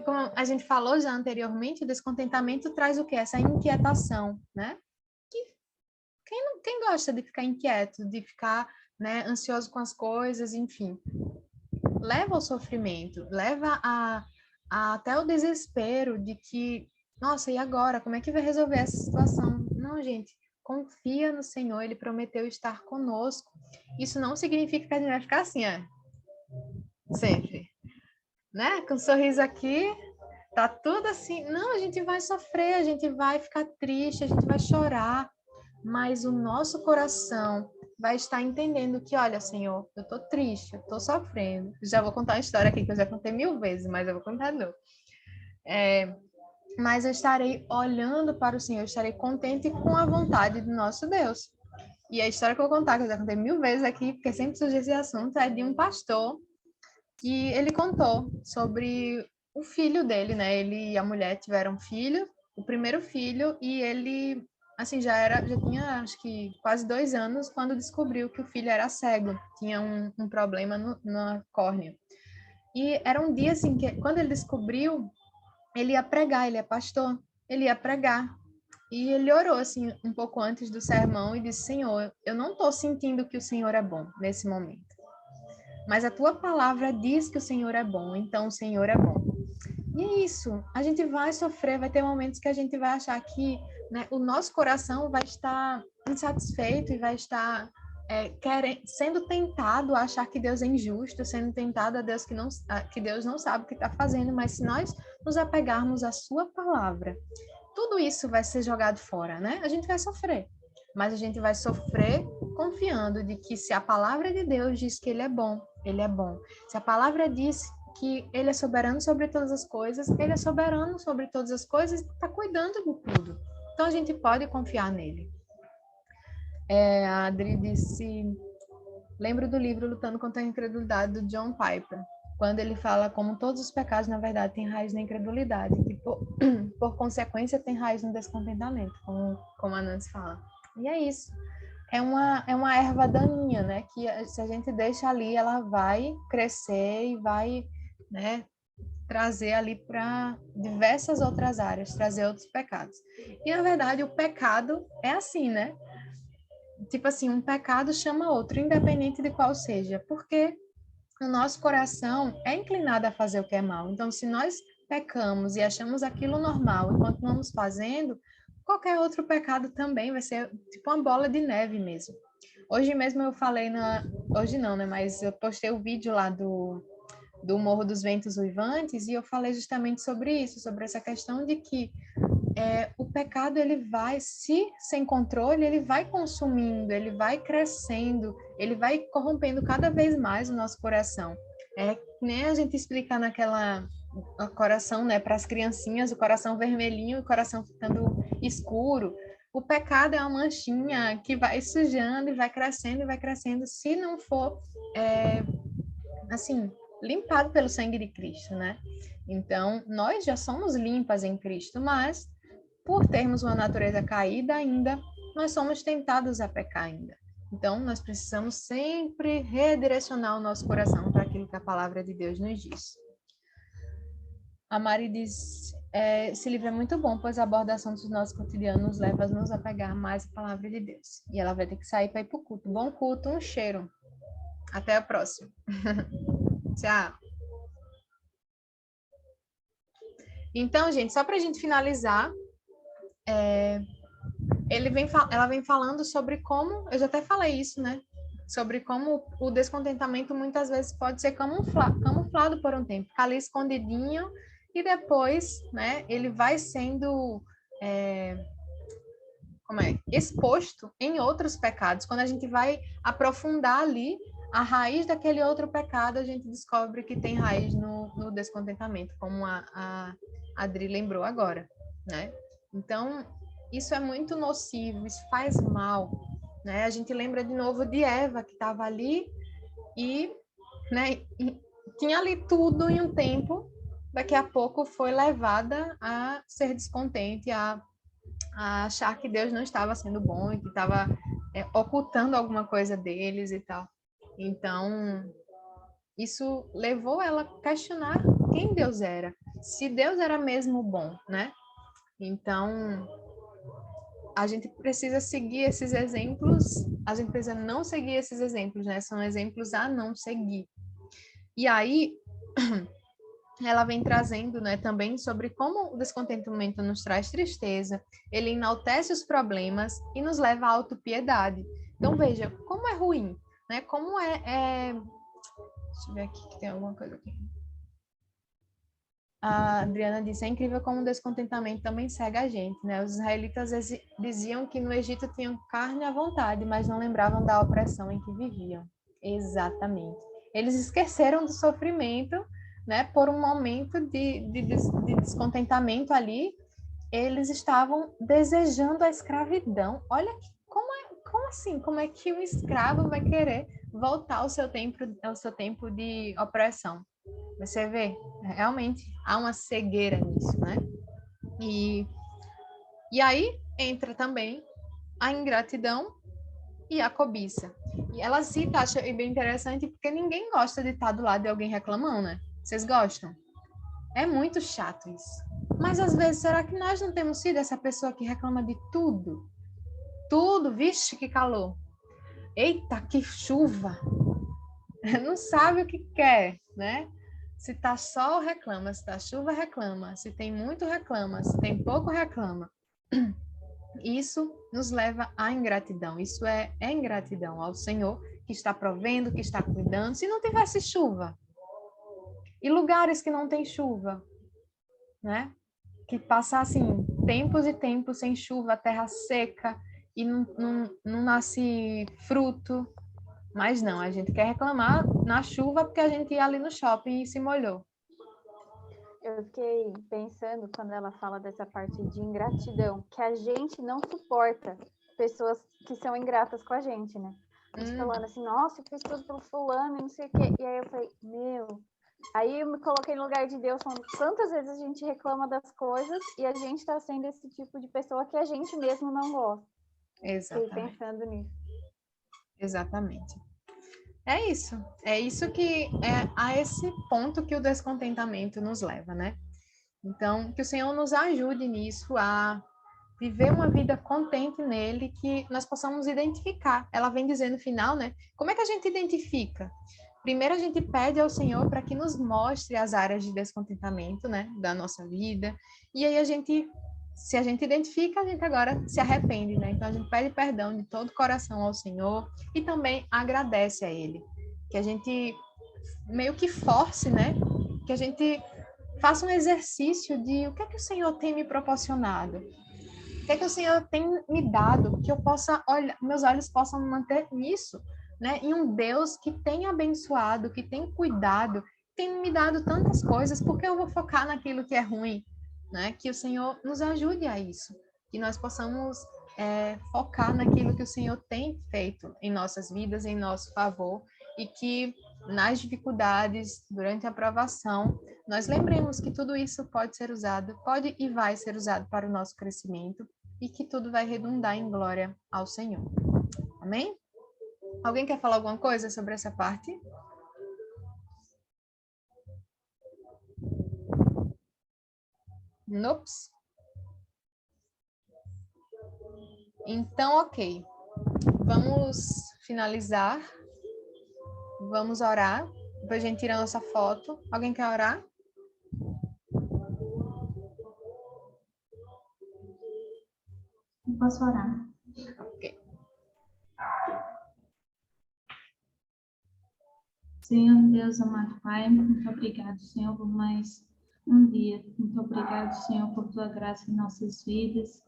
Como a gente falou já anteriormente, o descontentamento traz o quê? Essa inquietação, né? Quem gosta de ficar inquieto, de ficar, né, ansioso com as coisas, enfim, leva ao sofrimento, leva até o desespero de que, nossa, e agora? Como é que vai resolver essa situação? Não, gente, confia no Senhor, Ele prometeu estar conosco. Isso não significa que a gente vai ficar assim, sempre, né? Com um sorriso aqui, tá tudo assim. Não, a gente vai sofrer, a gente vai ficar triste, a gente vai chorar, mas o nosso coração vai estar entendendo que, olha, Senhor, eu tô triste, eu tô sofrendo. Já vou contar uma história aqui que eu já contei 1000 vezes, mas eu vou contar de novo. Mas eu estarei olhando para o Senhor, eu estarei contente com a vontade do nosso Deus. E a história que eu vou contar, que eu já contei 1000 vezes aqui, porque sempre surge esse assunto, é de um pastor que ele contou sobre o filho dele, né? Ele e a mulher tiveram um filho, o primeiro filho, e ele, assim, já tinha, acho que, quase 2 anos quando descobriu que o filho era cego, tinha um problema na córnea. E era um dia, assim, que quando ele descobriu, ele ia pregar, ele é pastor, ele ia pregar. E ele orou, assim, um pouco antes do sermão e disse, Senhor, eu não estou sentindo que o Senhor é bom nesse momento. Mas a tua palavra diz que o Senhor é bom, então o Senhor é bom. E é isso, a gente vai sofrer, vai ter momentos que a gente vai achar que, né, o nosso coração vai estar insatisfeito e vai estar sendo tentado a achar que Deus é injusto, sendo tentado a Deus que Deus não sabe o que está fazendo, mas se nós nos apegarmos à sua palavra, tudo isso vai ser jogado fora, né? A gente vai sofrer, mas a gente vai sofrer confiando de que se a palavra de Deus diz que ele é bom, ele é bom. Se a palavra diz que ele é soberano sobre todas as coisas, ele é soberano sobre todas as coisas, está cuidando de tudo. Então a gente pode confiar nele. A Adri disse, lembro do livro Lutando contra a Incredulidade, do John Piper, quando ele fala como todos os pecados, na verdade, têm raiz na incredulidade, que por consequência tem raiz no descontentamento, como a Nancy fala. E é isso. É uma erva daninha, né? Que se a gente deixa ali, ela vai crescer e vai, né, trazer ali para diversas outras áreas, trazer outros pecados. E, na verdade, o pecado é assim, né? Tipo assim, um pecado chama outro, independente de qual seja, porque o nosso coração é inclinado a fazer o que é mal. Então, se nós pecamos e achamos aquilo normal e continuamos fazendo, qualquer outro pecado também vai ser tipo uma bola de neve mesmo. Hoje mesmo eu falei hoje não, né? Mas eu postei o vídeo lá do Morro dos Ventos Uivantes e eu falei justamente sobre isso, sobre essa questão de que o pecado, ele vai, se sem controle, ele vai consumindo, ele vai crescendo, ele vai corrompendo cada vez mais o nosso coração. Nem a gente explicar naquela coração, né, para as criancinhas, o coração vermelhinho, o coração ficando escuro. O pecado é uma manchinha que vai sujando e vai crescendo, se não for, assim, limpado pelo sangue de Cristo, né? Então, nós já somos limpas em Cristo, mas por termos uma natureza caída ainda, nós somos tentados a pecar ainda. Então, nós precisamos sempre redirecionar o nosso coração para aquilo que a palavra de Deus nos diz. A Mari diz, esse livro é muito bom, pois aborda assuntos do nosso cotidiano, nos leva a nos apegar mais à palavra de Deus. E ela vai ter que sair para ir para o culto. Bom culto, um cheiro. Até a próxima. Tchau. Então, gente, só para a gente finalizar, ela vem falando sobre como, eu já até falei isso, né? Sobre como o descontentamento muitas vezes pode ser camuflado por um tempo, ficar ali escondidinho e depois, né, ele vai sendo exposto em outros pecados. Quando a gente vai aprofundar ali a raiz daquele outro pecado, a gente descobre que tem raiz no descontentamento, como a Adri lembrou agora, né? Então, isso é muito nocivo, isso faz mal, né? A gente lembra de novo de Eva, que estava ali e, né, e tinha ali tudo em um tempo, daqui a pouco foi levada a ser descontente, a achar que Deus não estava sendo bom e que estava ocultando alguma coisa deles e tal. Então, isso levou ela a questionar quem Deus era, se Deus era mesmo bom, né? Então, a gente precisa seguir esses exemplos, a gente precisa não seguir esses exemplos, né? São exemplos a não seguir. E aí, ela vem trazendo, né, também sobre como o descontentamento nos traz tristeza, ele enaltece os problemas e nos leva à autopiedade. Então, veja, como é ruim, né? Como Deixa eu ver aqui, que tem alguma coisa aqui. A Adriana disse, é incrível como o descontentamento também segue a gente, né? Os israelitas diziam que no Egito tinham carne à vontade, mas não lembravam da opressão em que viviam. Exatamente. Eles esqueceram do sofrimento, né? Por um momento de descontentamento ali, eles estavam desejando a escravidão. Olha como assim? Como é que um escravo vai querer voltar ao seu tempo de opressão? Você vê, realmente há uma cegueira nisso, né? E aí entra também a ingratidão e a cobiça. E ela cita, acho bem interessante, porque ninguém gosta de estar do lado de alguém reclamando, né? Vocês gostam? É muito chato isso. Mas às vezes, será que nós não temos sido essa pessoa que reclama de tudo? Tudo, vixe, que calor. Eita, que chuva. Não sabe o que quer, né? Se tá sol, reclama. Se tá chuva, reclama. Se tem muito, reclama. Se tem pouco, reclama. Isso nos leva à ingratidão. Isso é ingratidão ao Senhor que está provendo, que está cuidando. Se não tivesse chuva, e lugares que não tem chuva, né? Que passassem tempos e tempos sem chuva, terra seca, e não nasce fruto. Mas não, a gente quer reclamar na chuva porque a gente ia ali no shopping e se molhou. Eu fiquei pensando quando ela fala dessa parte de ingratidão, que a gente não suporta pessoas que são ingratas com a gente, né? A gente falando assim, nossa, eu fiz tudo pelo fulano e não sei o quê. E aí eu falei, Aí eu me coloquei no lugar de Deus, falando quantas vezes a gente reclama das coisas e a gente está sendo esse tipo de pessoa que a gente mesmo não gosta. Exatamente. Fiquei pensando nisso. Exatamente. É isso que é a esse ponto que o descontentamento nos leva, né? Então, que o Senhor nos ajude nisso, a viver uma vida contente nele, que nós possamos identificar. Ela vem dizendo no final, né? Como é que a gente identifica? Primeiro, a gente pede ao Senhor para que nos mostre as áreas de descontentamento, né, da nossa vida. E aí se a gente identifica, a gente agora se arrepende, né? Então a gente pede perdão de todo o coração ao Senhor e também agradece a Ele. Que a gente meio que force, né? Que a gente faça um exercício de o que é que o Senhor tem me proporcionado. O que é que o Senhor tem me dado, que eu possa olhar, meus olhos possam manter nisso, né? Em um Deus que tem abençoado, que tem cuidado, tem me dado tantas coisas, porque eu vou focar naquilo que é ruim, né? Que o Senhor nos ajude a isso, que nós possamos focar naquilo que o Senhor tem feito em nossas vidas, em nosso favor, e que nas dificuldades, durante a provação, nós lembremos que tudo isso pode ser usado, pode e vai ser usado para o nosso crescimento, e que tudo vai redundar em glória ao Senhor. Amém? Alguém quer falar alguma coisa sobre essa parte? Nope. Então, ok. Vamos finalizar. Vamos orar. Depois a gente tira a nossa foto. Alguém quer orar? Eu posso orar. Ok. Senhor Deus, amado Pai, muito obrigado, Senhor, por mais um dia. Muito obrigado, Senhor, por tua graça em nossas vidas.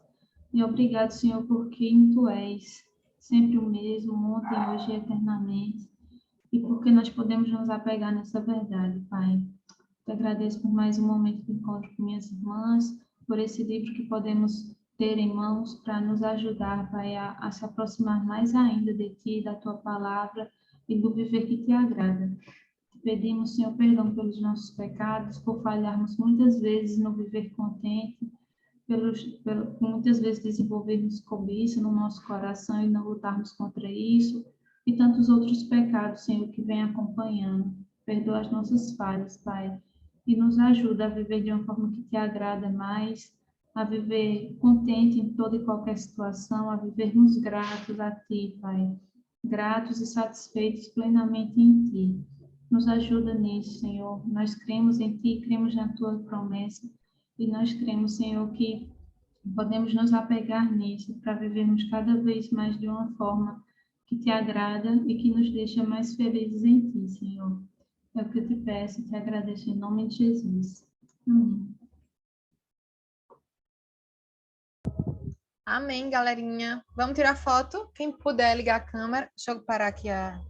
E obrigado, Senhor, por quem tu és, sempre o mesmo, ontem, hoje e eternamente. E porque nós podemos nos apegar nessa verdade, Pai. Te agradeço por mais um momento de encontro com minhas irmãs, por esse livro que podemos ter em mãos para nos ajudar, Pai, a se aproximar mais ainda de Ti, da Tua palavra e do viver que Te agrada. Te pedimos, Senhor, perdão pelos nossos pecados, por falharmos muitas vezes no viver contente, por muitas vezes desenvolvermos cobiça no nosso coração e não lutarmos contra isso, e tantos outros pecados, Senhor, que vem acompanhando. Perdoa as nossas falhas, Pai, e nos ajuda a viver de uma forma que Te agrada mais, a viver contente em toda e qualquer situação, a vivermos gratos a Ti, Pai, gratos e satisfeitos plenamente em Ti. Nos ajuda nisso, Senhor. Nós cremos em Ti, cremos na Tua promessa e nós cremos, Senhor, que podemos nos apegar nisso para vivermos cada vez mais de uma forma que Te agrada e que nos deixa mais felizes em Ti, Senhor. É o que eu te peço e te agradeço em nome de Jesus. Amém. Amém, galerinha. Vamos tirar foto? Quem puder ligar a câmera. Deixa eu parar aqui a